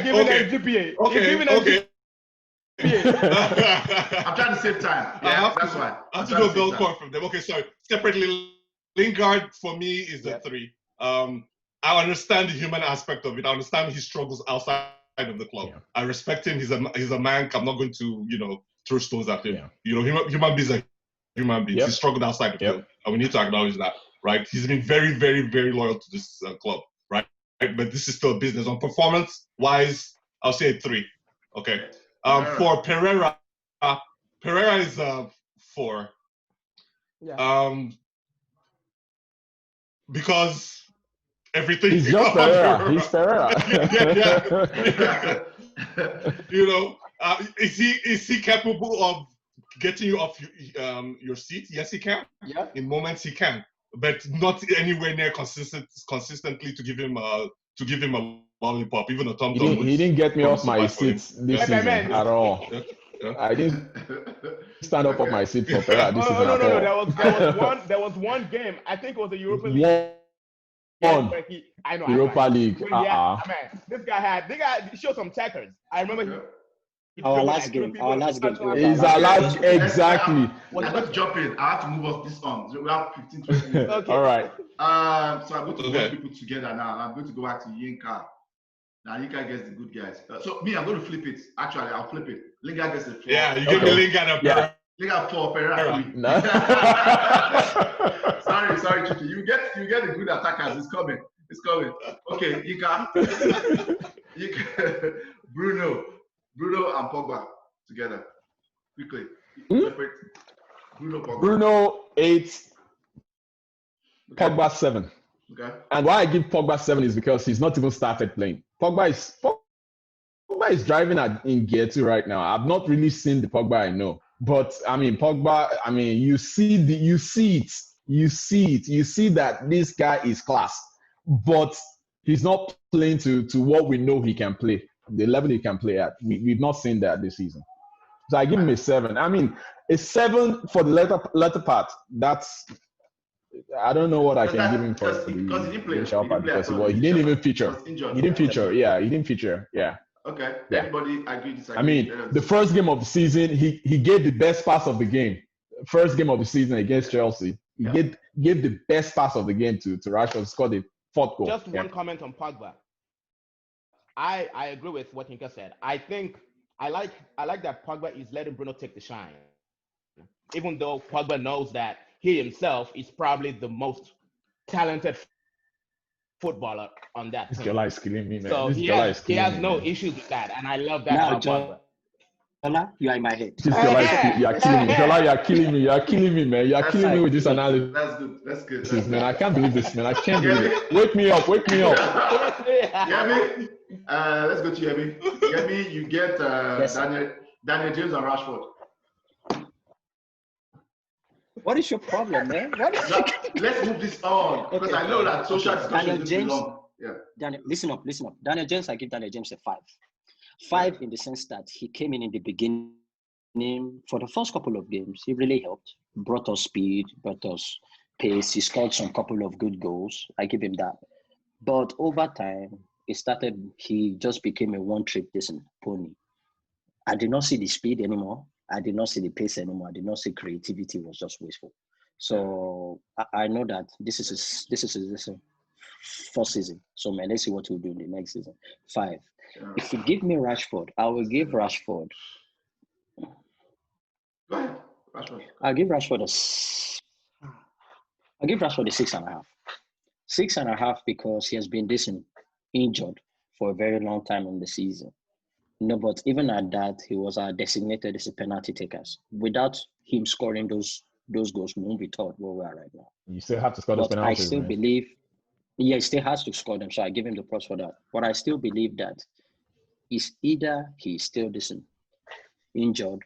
giving them GPA. Okay. I'm trying to save time. Yeah, that's why. I have to do a bell core from them. Okay, sorry. Separately, Lingard for me is the 3. I understand the human aspect of it. I understand he struggles outside of the club. Yeah. I respect him. He's a man. I'm not going to throw stones at him. Yeah. Human beings are human beings. He struggled outside the field, and we need to acknowledge that, right? He's been very, very, very loyal to this club, right? But this is still a business. On performance-wise, I'll say a 3. Okay. For Pereira is a 4. Yeah. Because everything he's just Pereira. He's Pereira. Is he capable of getting you off your seat? Yes, he can. Yeah. In moments he can, but not anywhere near consistently to give him a lollipop, even a thumb. He didn't get me off my seat this season at all. Yeah. I didn't stand up on my seat for Pereira this season at all. There was one game. I think it was the Europa League. Europa League. This guy showed some checkers. I remember our last game. Is our last exactly. I'm going to jump in. I have to move us this on. So we have 15-20 minutes. Okay. All right. So I'm going to put people together now. I'm going to go back to Yinka. Now Yinka gets the good guys. So me, I'm going to flip it. Actually, I'll flip it. Lingard gets the 4. Yeah, you give me Lingard and Pereira. Lingard 4, Pereira 3. No. sorry, Chuky. You get the good attackers. It's coming. Okay, Yinka. Bruno and Pogba together. Quickly. Separate. Bruno 8, Pogba 7. Okay. And why I give Pogba 7 is because he's not even started playing. Pogba is driving in gear 2 right now. I've not really seen the Pogba I know. But Pogba, you see that this guy is class. But he's not playing to what we know he can play. The level he can play at. We've not seen that this season. So I give him a 7. A 7 for the latter part. That's, I don't know what I can give him for the initial part because he didn't even feature. He didn't feature. Yeah. Okay. Yeah. Anybody agree, disagree? The first game of the season, he gave the best pass of the game. First game of the season against Chelsea. He gave the best pass of the game to Rashford, scored the 4th goal. Just one comment on Pogba. I agree with what Yinka said. I think I like that Pogba is letting Bruno take the shine. Even though Pogba knows that he himself is probably the most talented footballer on that team. Jola is killing me, man. So he has no issues with that, and I love that about Pogba. Jola, you are in my head. You are killing me. Jola, you are killing me. You are killing me, man. You are killing me with this analysis. That's good. Man, I can't believe this, man. I can't believe it. Wake me up. Yemi, let's go to Yemi. Yemi, you get Daniel James and Rashford. What is your problem, man? Let's move this on because I know that social discussion is long. Yeah. Daniel, listen up. Daniel James, I give Daniel James a 5. 5 in the sense that he came in the beginning for the first couple of games. He really helped, brought us speed, brought us pace. He scored some couple of good goals. I give him that. But over time, he just became a one-trick pony. I did not see the speed anymore. I did not see the pace anymore. I did not see creativity. It was just wasteful. So I know that this is his first season. So man, let's see what we'll do in the next season. 5. If you give me Rashford, I will give Rashford. Go ahead, Rashford. I'll give Rashford a 6.5. 6.5 because he has been injured for a very long time in the season. No, but even at that, he was designated as a penalty takers. Without him scoring those goals, we won't be taught where we are right now. You still have to score those penalties. I still believe, he still has to score them. So I give him the props for that. But I still believe that it's either he's still injured,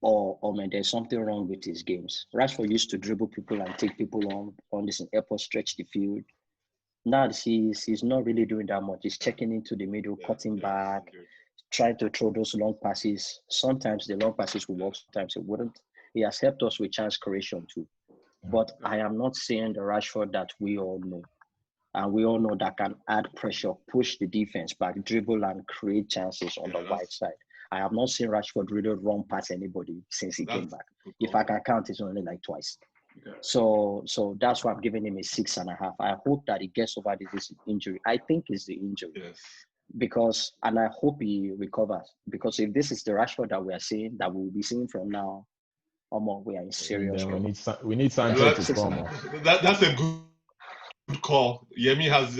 or man, there's something wrong with his games. Rashford used to dribble people and take people on this airport, stretch the field. Now he's not really doing that much. He's checking into the middle, cutting back, trying to throw those long passes. Sometimes the long passes will work, sometimes it wouldn't. He has helped us with chance creation too. But I am not seeing the Rashford that we all know. And we all know that can add pressure, push the defense back, dribble and create chances on the right side. I have not seen Rashford really run past anybody since he came back. If I can count, it's only like twice. Okay. So that's why I'm giving him a 6.5. I hope that he gets over this injury. I think it's the injury. Yes. And I hope he recovers. Because if this is the Rashford that we are seeing, that we'll be seeing from now, we are in serious trouble. We need Sanchez to come. That's a good call. Yemi has.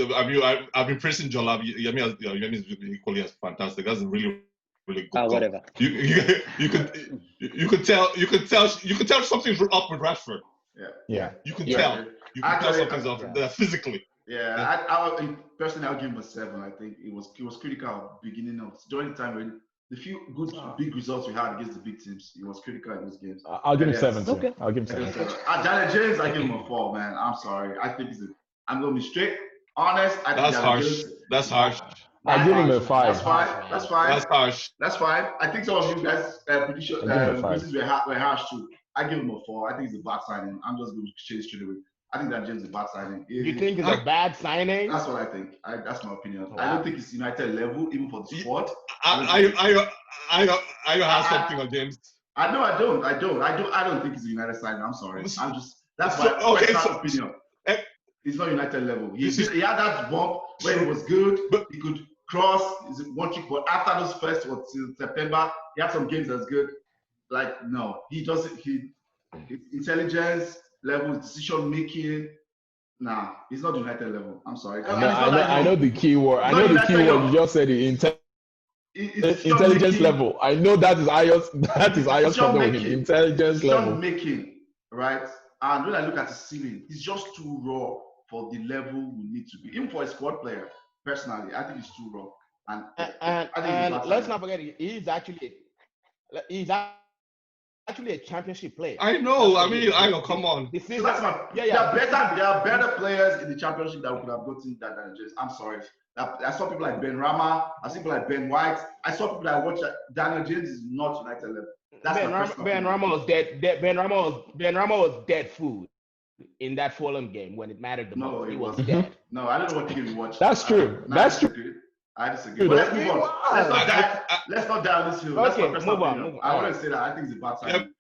I've been praising Jola. Yemi is equally as fantastic. That's a really good call. Whatever. You could tell something's up with Rashford. Yeah. You can tell. You can tell something's up physically. Yeah. I personally, I'll give him a 7. I think it was critical beginning of during the time when the few big results we had against the big teams. He was critical in those games. I'll give him 7 too. Okay. I'll give him 7. Daniel James, I give him a 4, man. I'm sorry. I think I'm gonna be straight, honest. That's harsh. That's harsh. I'll give him a 5. That's fine. That's fine. That's harsh. That's fine. I think some of you guys predictions were harsh too. I give him a 4. I think it's a bad signing. I'm just going to change straight away. I think that James is a bad signing. You think it's a bad signing? That's what I think. That's my opinion. Wow. I don't think it's United level, even for the squad. I have something on James. I don't think it's a United signing. I'm sorry. That's my opinion. It's not United level. He had that bump when it was good. He could cross. Is it one trick? But after those first September, he had some games that's good. Like no, he doesn't. Intelligence level, decision making. Nah, he's not United level. I'm sorry. I know the key word. I know the key word. You just said the intelligence level. I know that is Ayos. That is Ayos problem with him. Intelligence level. Making, right? And when I look at the ceiling, he's just too raw for the level we need to be. Even for a squad player, personally, I think he's too raw. And let's not forget, he's actually a championship player. I know. I know. Come on. So that's there are better players in the championship that we could have gotten than James. I'm sorry. I saw people like Ben Rama. I saw people like Ben White. I saw people that watch Daniel James is not United level. Ben Rama was dead. Ben Rama was dead food in that Fulham game when it mattered the most. He was dead. No, I don't know what game you watched. That's true. That's true. I disagree. But let's move on. Let's not die on this hill. Okay, move on. I want to say that I think it's a bad sign.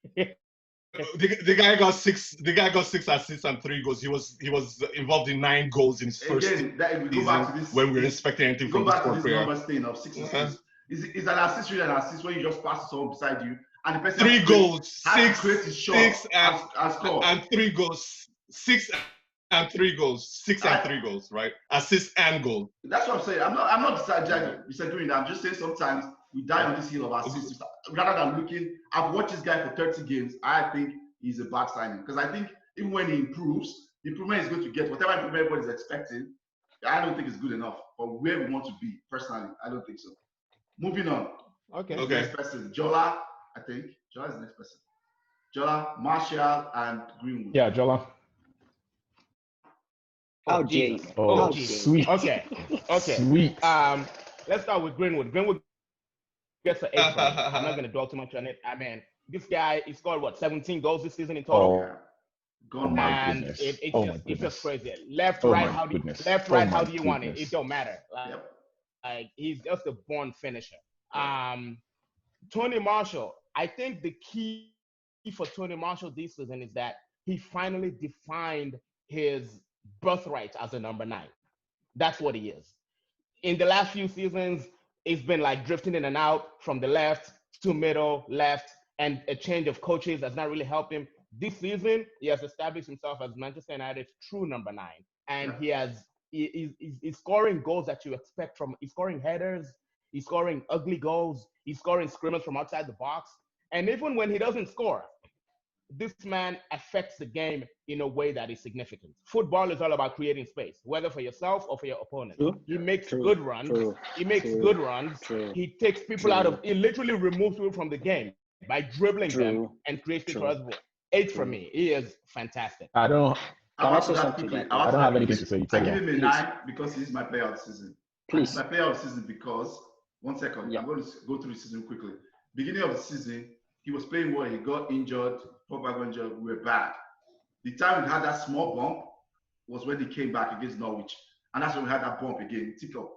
The guy got 6. The guy got 6 assists and 3 goals. He was involved in 9 goals in his first season when we were expecting anything from this player. Go back to this number thing of 6 assists. Is an assist really an assist when you just pass to someone beside you and the person 3 goals, 6 and 3 goals, 6 and 3 goals, 6 and 3 goals, right? Assist and goal. That's what I'm saying. I'm not disagreeing that. I'm just saying sometimes we die on this hill of assists rather than looking. I've watched this guy for 30 games. I think he's a bad signing because I think even when he improves, the improvement is going to get whatever improvement everybody's expecting. I don't think it's good enough for where we want to be. Personally, I don't think so. Moving on. Okay. Next person, Jola. I think Jola is the next person. Jola, Martial, and Greenwood. Yeah, Jola. Sweet. Okay. Sweet. Let's start with Greenwood. Greenwood gets an 8. I'm not going to dwell too much on it. I mean, this guy, he scored 17 goals this season in total. Oh my And goodness. it's just crazy. Left, Oh right, my how do you, goodness. left, Oh right, my how do you want it? It goodness. don't matter. Yep. Like he's just a born finisher. Tony Marshall, I think the key for Tony Marshall this season is that he finally defined his birthright as a number 9. That's what he is. In the last few seasons, it's been like drifting in and out from the left to middle, left, and a change of coaches has not really helped him. This season, he has established himself as Manchester United's true number 9, and he's scoring goals that you expect from. He's scoring headers, he's scoring ugly goals, he's scoring screamers from outside the box, and even when he doesn't score, this man affects the game in a way that is significant. Football is all about creating space, whether for yourself or for your opponent. He makes good runs. He makes good runs. He takes people out of. He literally removes people from the game by dribbling them and creates people as well. 8 for me. He is fantastic. I don't have anything to say. I give him a 9 because he's my player of the season. Please. My player of the season because, one second, I'm going to go through the season quickly. Beginning of the season, he was playing well. He got injured. Pogba got injured. We were bad. The time we had that small bump was when he came back against Norwich. And that's when we had that bump again, tick up.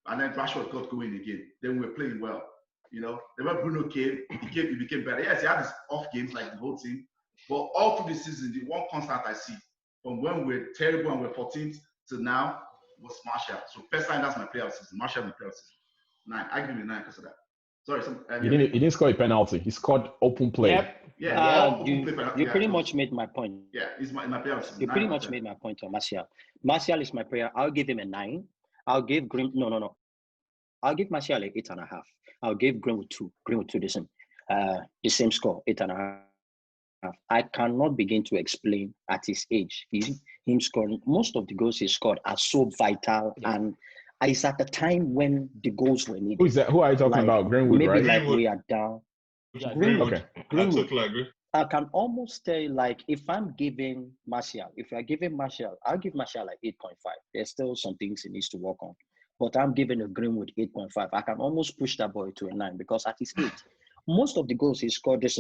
And then Rashford got going again. Then we were playing well. You know, then when Bruno came, he became better. Yes, he had his off games like the whole team. But all through the season, the one constant I see from when we're terrible and we're 14th to now was Martial. So first time, that's my player of the season. Martial, my player of the season. 9. I give him a 9 because of that. Sorry, he didn't score a penalty. He scored open play. Yep. You pretty much made my point. Yeah, he's my player. You pretty much made my point on Martial. Martial is my player. I'll give him a 9. I'll give Green. No. I'll give Martial a 8.5. I'll give Greenwood 2. Greenwood 2. The same score, 8.5. I cannot begin to explain at his age. Him scoring most of the goals he scored are so vital and. It's at the time when the goals were needed. Who is that? Who are you talking about? Greenwood, maybe right? Like we are down. Greenwood. Okay. Greenwood. I totally agree. I can almost say, like, if I'm giving Martial, if you're giving Martial, I'll give Martial like 8.5. There's still some things he needs to work on. But I'm giving a Greenwood 8.5. I can almost push that boy to a 9 because at his age, most of the goals he scored this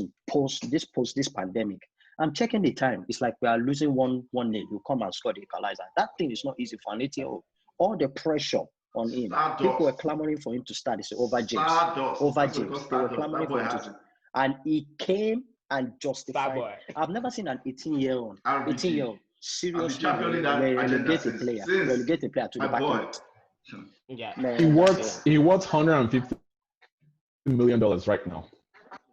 pandemic. I'm checking the time. It's like we are losing 1-0. You come and score the equalizer. That thing is not easy for an 18-year-old. All the pressure on him. People were clamoring for him to start. It's over James. Over James. They were clamoring for him to start. And he came and justified. I've never seen an 18-year-old seriously relegate a player to the back end. Yeah. He worth $150 million right now.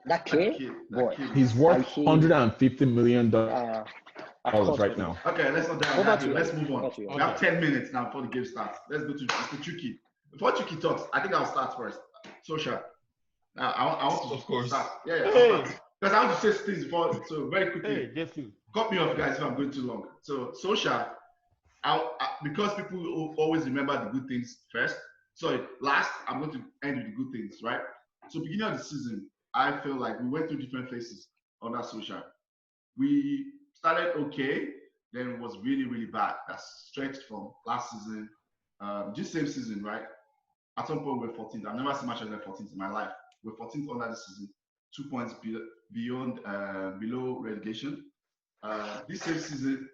That kid? Boy. He's worth $150 million right now. Okay, let's not dive into that. Let's move on. We have 10 minutes now before the game starts. Let's go to Mr. Chuky. Before Chuky talks, I think I'll start first. Social. Now, I want to, of course, start. Yeah. Because I want to say things before, so very quickly. Cut me off, guys, if I'm going too long. So, Social, because people will always remember the good things first. So, last, I'm going to end with the good things, right? So, beginning of the season, I feel like we went through different phases on that Social. We started okay, then it was really, really bad. That's stretched from last season, this same season, right? At some point, we're 14th. I've never seen Manchester 14th in my life. We're 14th under the season, 2 points below relegation. This same season,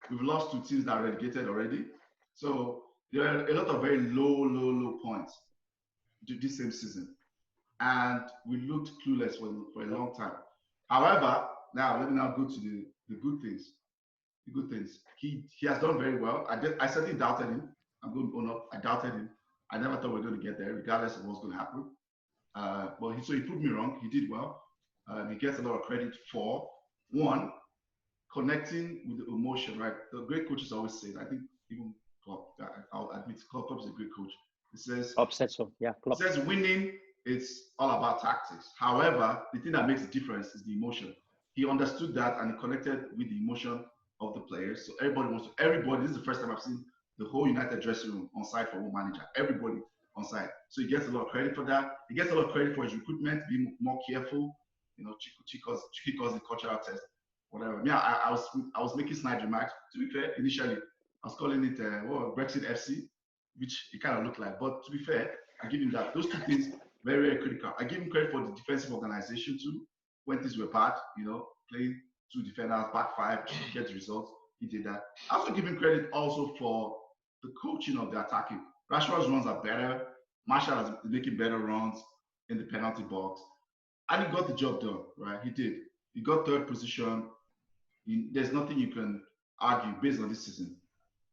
we've lost 2 teams that are relegated already. So there are a lot of very low points this same season. And we looked clueless for a long time. However, now let me now go to the good things. The good things. He has done very well. I certainly doubted him. I'm going to own up. I doubted him. I never thought we were going to get there, regardless of what's going to happen. But he proved me wrong. He did well. He gets a lot of credit for, one, connecting with the emotion, right? The great coaches always say, I think even Klopp, I'll admit, Klopp is a great coach. He says, Klopp says winning is all about tactics. However, the thing that makes the difference is the emotion. He understood that and he connected with the emotion of the players. So everybody, this is the first time I've seen the whole United dressing room on side for one manager. Everybody on side. So he gets a lot of credit for that. He gets a lot of credit for his recruitment, being more careful. You know, Chuky calls the cultural test, whatever. Yeah, I was making snide remarks. To be fair, initially I was calling it Brexit FC, which it kind of looked like. But to be fair, I give him that. Those 2 things very, very critical. I give him credit for the defensive organization too. When things were bad, you know, playing two defenders, back five, get results. He did that. I also give him credit also for the coaching of the attacking. Rashford's runs are better. Marshall is making better runs in the penalty box. And he got the job done, right? He did. He got third position. There's nothing you can argue based on this season.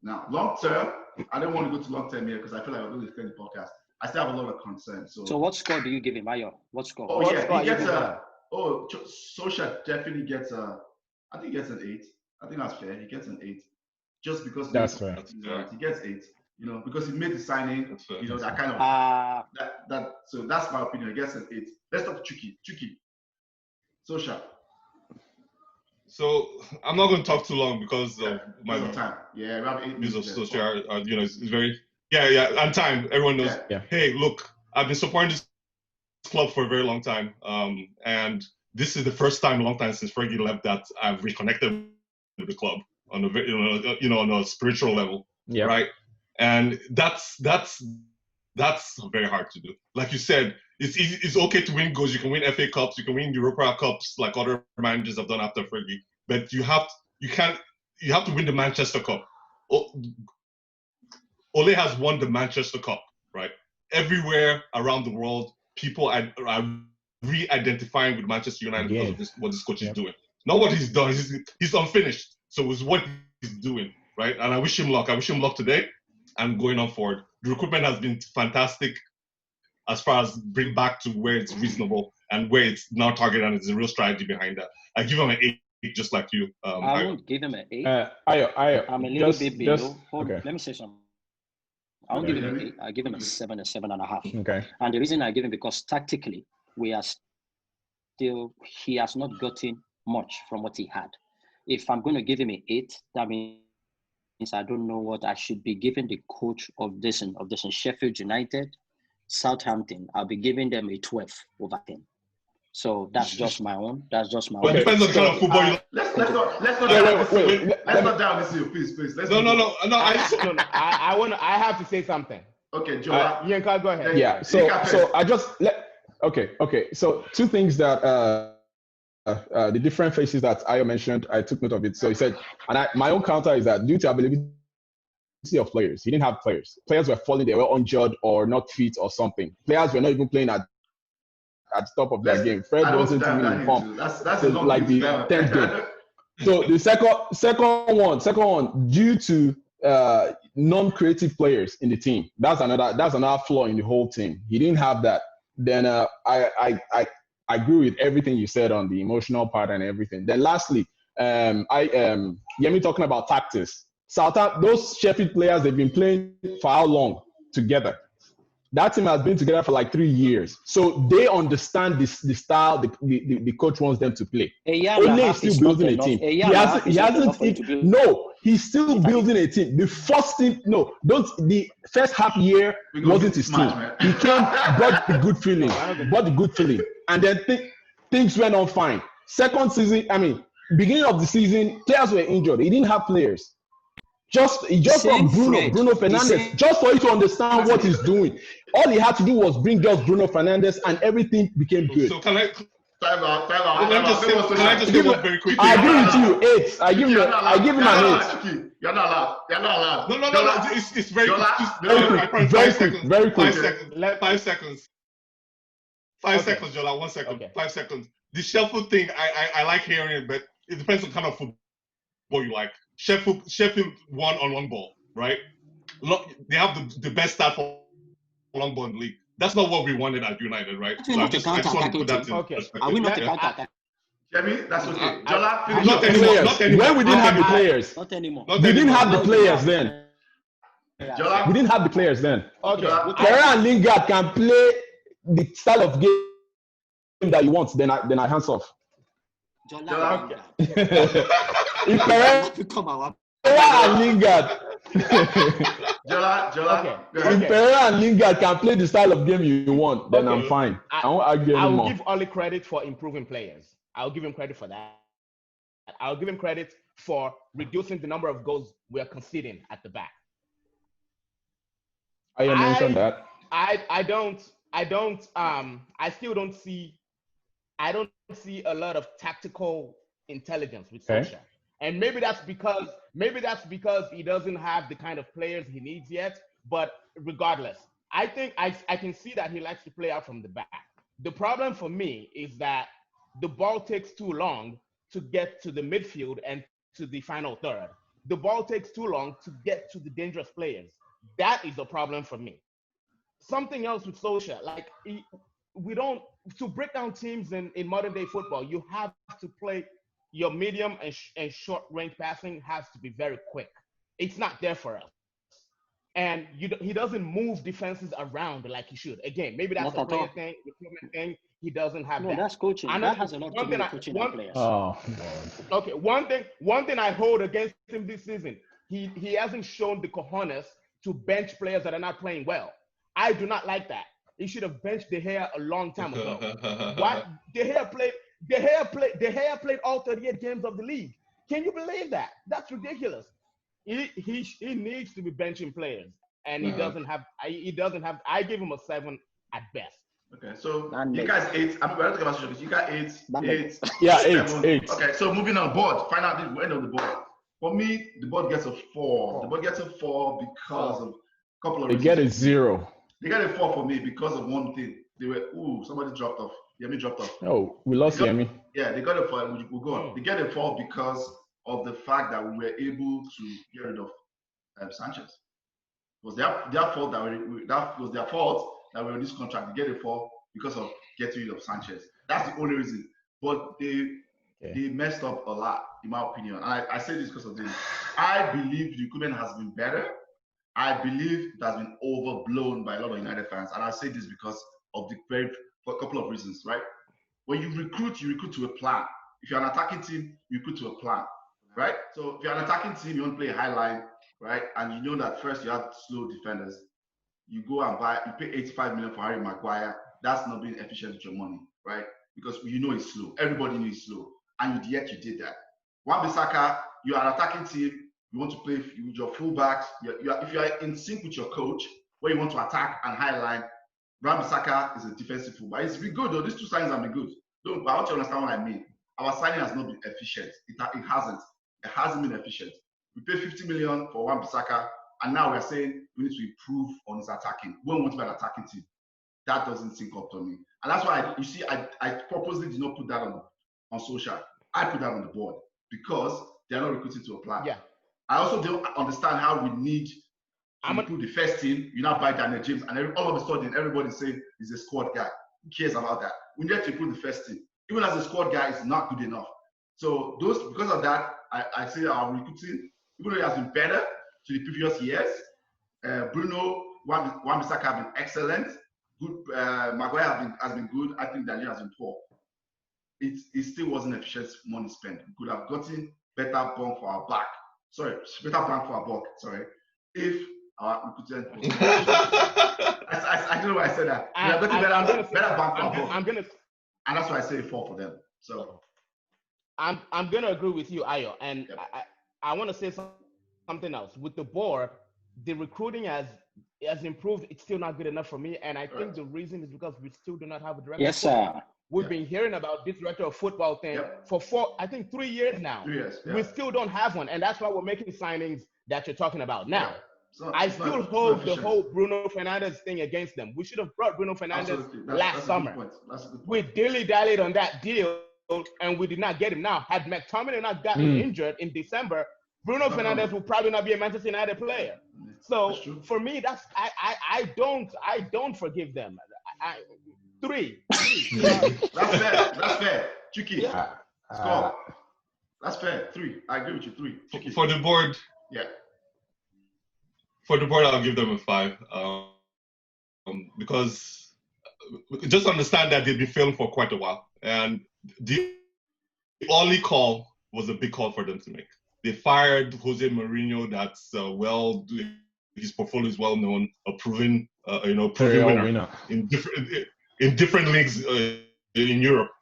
Now, long term, I don't want to go to long term here because I feel like I'm going to extend the podcast. I still have a lot of concerns. So what score do you give him, Ayo? What score? Oh, What yeah, score he you gets give a. Oh, Solskjaer definitely gets a. I think he gets an 8. I think that's fair. He gets an 8, just because That's fair. He gets 8. Because he made the signing. That kind of that. So that's my opinion. He gets an 8. Let's talk to Chuky. Solskjaer. So I'm not going to talk too long because of my time. Yeah, around 8 minutes. Of Solskjaer. It's very and time. Everyone knows. Yeah. Hey, look, I've been supporting this club for a very long time, and this is the first time in a long time since Fergie left that I've reconnected with the club on a on a spiritual level, right? And that's very hard to do. Like you said, it's easy, it's okay to win goals. You can win FA Cups, you can win Europa Cups like other managers have done after Fergie, but you have to win the Manchester Cup. Ole has won the Manchester Cup, right? Everywhere around the world, people are re-identifying with Manchester United because of what this coach is doing. Not what he's done. He's unfinished. So it's what he's doing, right? And I wish him luck. I wish him luck today and going on forward. The recruitment has been fantastic as far as bring back to where it's reasonable and where it's now targeted and it's a real strategy behind that. I give him an 8, just like you. I won't give him an 8. I'm a little bit below. Let me say something. I won't give him an 8. I give him a 7, a 7.5. Okay. And the reason I give him because tactically, he has not gotten much from what he had. If I'm going to give him an 8, that means I don't know what I should be giving the coach of this in Sheffield United, Southampton. I'll be giving them a 12 over 10. So that's just my own. Well, it depends on the kind of football you like. Let's not down this hill, please. No. I have to say something. Okay, Jola. Yinka, go ahead. Yeah. So I just Okay. So two things that the different phases that Ayo mentioned, I took note of it. So he said, my own counter is that due to availability of players, he didn't have players. Players were falling, they were injured or not fit or something. Players were not even playing at the top of their game. Fred wasn't even in form. That's like the 10th game. So the second one, due to non-creative players in the team. That's another flaw in the whole team. He didn't have that. Then I agree with everything you said on the emotional part and everything. Then lastly, Yemi talking about tactics. Those Sheffield players, they've been playing for how long together? That team has been together for like 3 years. So they understand the style the coach wants them to play. Ole is still building a team. He's still building a team. The first half year wasn't his team. He brought the good feeling. And then things went on fine. Second season, beginning of the season, players were injured. He didn't have players. He just got Bruno Fernandes, just for you to understand what he's doing. All he had to do was bring just Bruno Fernandes and everything became good. So can I time out. Can I just say one very quick thing? I agree with you, 8. I give him an 8. You're not allowed. No. It's very quick. Very quick. 5 seconds. 5 seconds, Jola. 1 second. Okay. 5 seconds. The Sheffield thing, I like hearing it, but it depends on kind of football you like. Sheffield won on long ball, right? They have the best start for long ball in the league. That's not what we wanted at United, right? So I just want to put that in perspective. Are we not a counter-attack? Jimmy, that's okay. Jola, not anymore. When we didn't have the players. Not anymore. We didn't have the players then. Jola, We didn't have the players then. Okay. Pereira and Lingard can play the style of game that you want. Then I hands off. Jola. If Pereira and Lingard. Jola. If Pereira and Lingard can play the style of game you want, then I'm fine. I won't argue anymore. I'll give Oli credit for improving players. I'll give him credit for that. I'll give him credit for reducing the number of goals we're conceding at the back. I mentioned that. I still don't see a lot of tactical intelligence with Solskjaer. And maybe that's because he doesn't have the kind of players he needs yet. But regardless, I think I can see that he likes to play out from the back. The problem for me is that the ball takes too long to get to the midfield and to the final third. The ball takes too long to get to the dangerous players. That is a problem for me. Something else with Solskjaer, like we don't, to break down teams in modern day football, you have to play your medium and short range passing has to be very quick. It's not there for us. And he doesn't move defenses around like he should. Again, maybe that's a player thing, recruitment thing. He doesn't have that. No, that's coaching. That has a lot to do with coaching and players. Oh, okay. One thing I hold against him this season, he hasn't shown the cojones to bench players that are not playing well. I do not like that. He should have benched De Gea a long time ago. What? De Gea played all 38 games of the league. Can you believe that? That's ridiculous. He needs to be benching players, and he doesn't have. I give him a 7 at best. Okay, so you guys 8. I'm going to talk about you got 8. Yeah, 7. 8. Okay, so moving on board. Find out the end of the board. For me, the board gets a 4. The board gets a 4 because of a couple of reasons. They get a 0. They got a 4 for me because of one thing. They were somebody dropped off. Yemi dropped off. Oh, we lost Yemi. Yeah, they got a 4. We'll go on. They get a 4 because of the fact that we were able to get rid of Sanchez. It was their fault that was their fault that we were in this contract. They get a 4 because of getting rid of Sanchez. That's the only reason. But they messed up a lot, in my opinion. And I say this because of this. I believe the recruitment has been better. I believe it has been overblown by a lot of United fans. And I say this because of for a couple of reasons, right? When you recruit to a plan. If you're an attacking team, you recruit to a plan. Right? So if you're an attacking team, you want to play a high line, right? And you know that first you have slow defenders. You go and you pay 85 million for Harry Maguire. That's not being efficient with your money, right? Because you know he's slow. Everybody knows he's slow. And yet you did that. Wan-Bissaka, you're an attacking team. You want to play with your fullbacks. If you are in sync with your coach, where you want to attack and high line, Wan-Bissaka is a defensive fullback. It's been good though. These two signings have been good. But I want you to understand what I mean. Our signing has not been efficient. It hasn't. It hasn't been efficient. We paid 50 million for Wan-Bissaka, and now we're saying we need to improve on his attacking. We want to be an attacking team. That doesn't sync up to me. And that's why, I purposely did not put that on social. I put that on the board because they're not recruiting to apply. Yeah. I also don't understand how we need to improve the first team. You now buy Daniel James, and all of a sudden, everybody's saying he's a squad guy. Who cares about that? We need to improve the first team. Even as a squad guy, it's not good enough. So because of that, I say our recruiting, even though it has been better to the previous years, Bruno, Wan-Bissaka have been excellent. Good, Maguire has been good. I think Daniel has been poor. It still wasn't efficient money spent. We could have gotten better bang for our buck. Sorry, if our recruiting. I don't know why I said that. We have gotten better bang for our buck. And that's why I say 4 for them. So. I'm gonna agree with you, Ayo, and I want to say something else. With the board, the recruiting has improved. It's still not good enough for me, and I think the reason is because we still do not have a director. Yes, sir. We've been hearing about this director of football thing for 3 years now. 3 years. Yeah. We still don't have one, and that's why we're making signings that you're talking about now. I still hold the whole Bruno Fernandes thing against them. We should have brought Bruno Fernandes last summer. We dilly-dallied on that deal, and we did not get him. Now, had McTominay not gotten injured in December, Bruno Fernandes will probably not be a Manchester United player. So for me, that's I don't forgive them. 3. That's fair. Chuky. Score. That's fair. 3. I agree with you. 3. Chuky. For the board. Yeah. For the board, I'll give them a 5. Because just understand that they've been failing for quite a while, and the Oli call was a big call for them to make. They fired Jose Mourinho. That's his portfolio is well known, a proven proven winner in different leagues in Europe.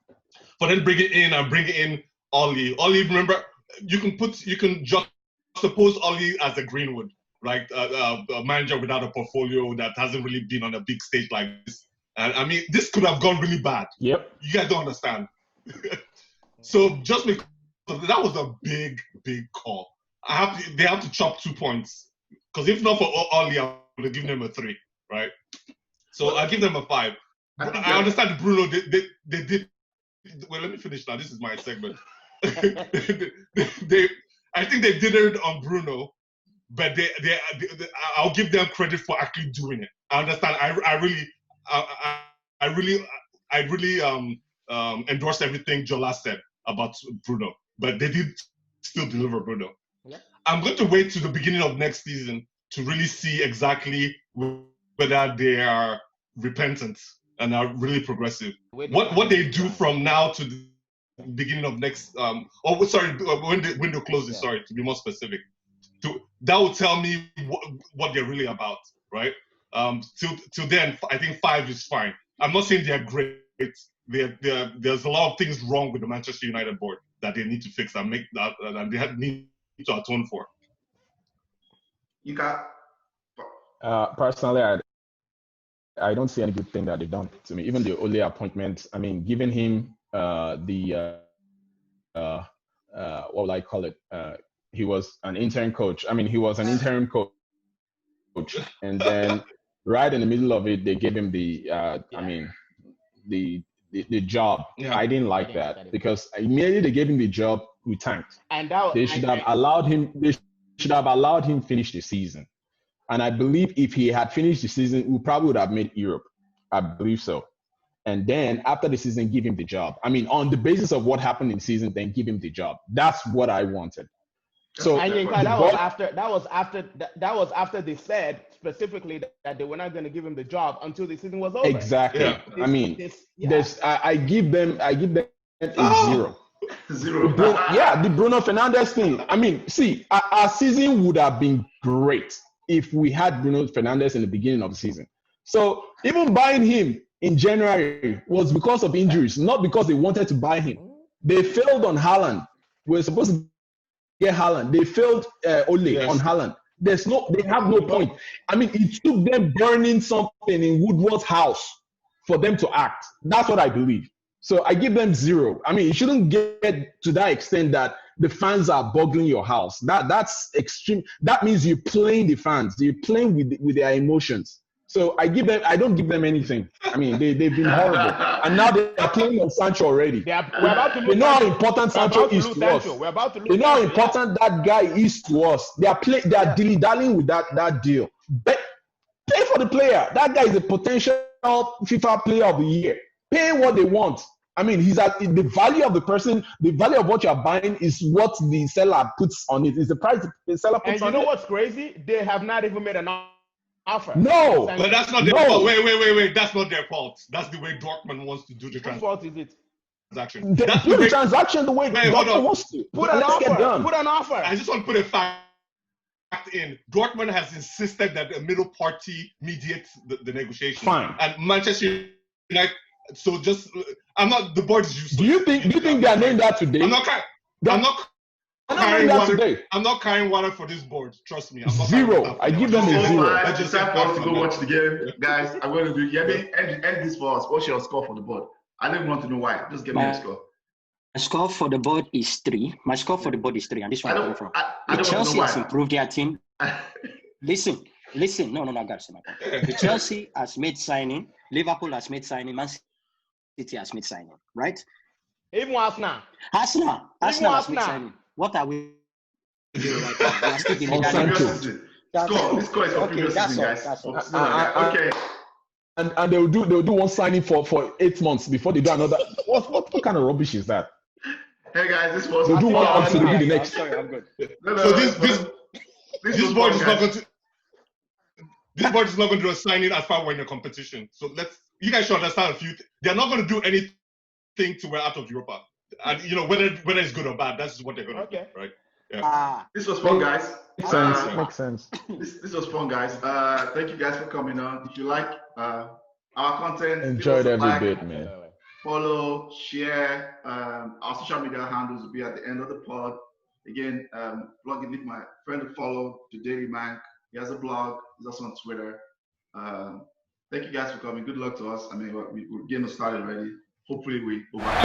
But then bring in Oli. Oli, remember, you can juxtapose Oli as a Greenwood, right? A manager without a portfolio that hasn't really been on a big stage like this. And I mean, this could have gone really bad. Yep. You guys don't understand. So just because that was a big call. They have to chop 2 points, because if not for Oli, I would have given them a 3, right? So I give them a 5. I understand Bruno. They did. Well, let me finish now. This is my segment. I think they did it on Bruno, but I'll give them credit for actually doing it. I understand. I really endorse everything Jola said about Bruno, but they did still deliver Bruno. Yeah. I'm going to wait to the beginning of next season to really see exactly whether they are repentant and are really progressive. What they do from now to the beginning of next when the window closes, sorry, to be more specific, that will tell me what they're really about, right? Till then, I think 5 is fine. I'm not saying they're great. There's a lot of things wrong with the Manchester United board that they need to fix and make that, and they need to atone for. Yinka? Personally, I don't see any good thing that they've done to me. Even the Ole appointment, I mean, giving him what would I call it? He was an interim coach. I mean, he was an interim coach, and then right in the middle of it, they gave him the job. Yeah. I didn't like that because immediately they gave him the job, we tanked. And They should have allowed him. They should have allowed him finish the season. And I believe if he had finished the season, we probably would have made Europe. I believe so. And then after the season, give him the job. I mean, on the basis of what happened in the season, then give him the job. That's what I wanted. So and Yinka, that was after they said specifically that they were not going to give him the job until the season was over. Exactly. Yeah. I give them a 0. 0. The Bruno Fernandes thing. I mean, see, our season would have been great if we had Bruno Fernandes in the beginning of the season. So even buying him in January was because of injuries, not because they wanted to buy him. They failed on Haaland. We were supposed to get Haaland. They failed Ole on Haaland. They have no point. I mean, it took them burning something in Woodward's house for them to act. That's what I believe. So I give them 0. I mean, it shouldn't get to that extent that the fans are boggling your house. That's extreme. That means you're playing the fans. You're playing with their emotions. So I don't give them anything. I mean, they've been horrible. And now they are playing on Sancho already. They know how important Sancho is to us. They know how important that guy is to us. They are dilly-dallying with that deal. But pay for the player. That guy is a potential FIFA player of the year. Pay what they want. I mean, the value of the person, the value of what you're buying is what the seller puts on it. Is the price the seller puts on it. And you know what's crazy? They have not even made an offer. No. But that's not their fault. Wait. That's not their fault. That's the way Dortmund wants to do the transaction. Whose fault is it? That's the transaction the way Dortmund wants to. Put an offer. I just want to put a fact in. Dortmund has insisted that a middle party mediates the negotiation. Fine. And Manchester United. So the board is useless. Do you think they are named that today? I'm not carrying water for this board. Trust me. I'm not 0. I give them a 0. I just have to go watch the game. Guys, I'm going to do Yemi, end this for us. What's your score for the board? I don't want to know why. Just give me a score. My score for the board is 3. My score for the board is 3, and this one I'm from. Chelsea has improved their team. Listen. No, I got to say my point. The Chelsea has made signing. Liverpool has made signing. Man City has made signing, right? Even Arsenal has made signing. What are we doing right now? We are still dealing This score is for previous season, guys. Okay. And they'll do one signing for 8 months before they do another. What kind of rubbish is that? Hey guys, this was. They'll do one until they do the next. Sorry, I'm good. So this board is not going to. This board is not going to do a signing as far as we're in a competition. So you guys should understand a few things. They're not going to do anything to we're out of Europa. And whether it's good or bad, that's what they're going to do, right? Yeah. This was fun, guys. Makes sense. This was fun, guys. Thank you guys for coming on. If you like our content, enjoyed every bit, man. Follow, share. Our social media handles will be at the end of the pod. Again, leave my friend to follow, to Daily Mank. He has a blog. He's also on Twitter. Thank you guys for coming. Good luck to us. I mean, we're getting started already. Hopefully we overcome.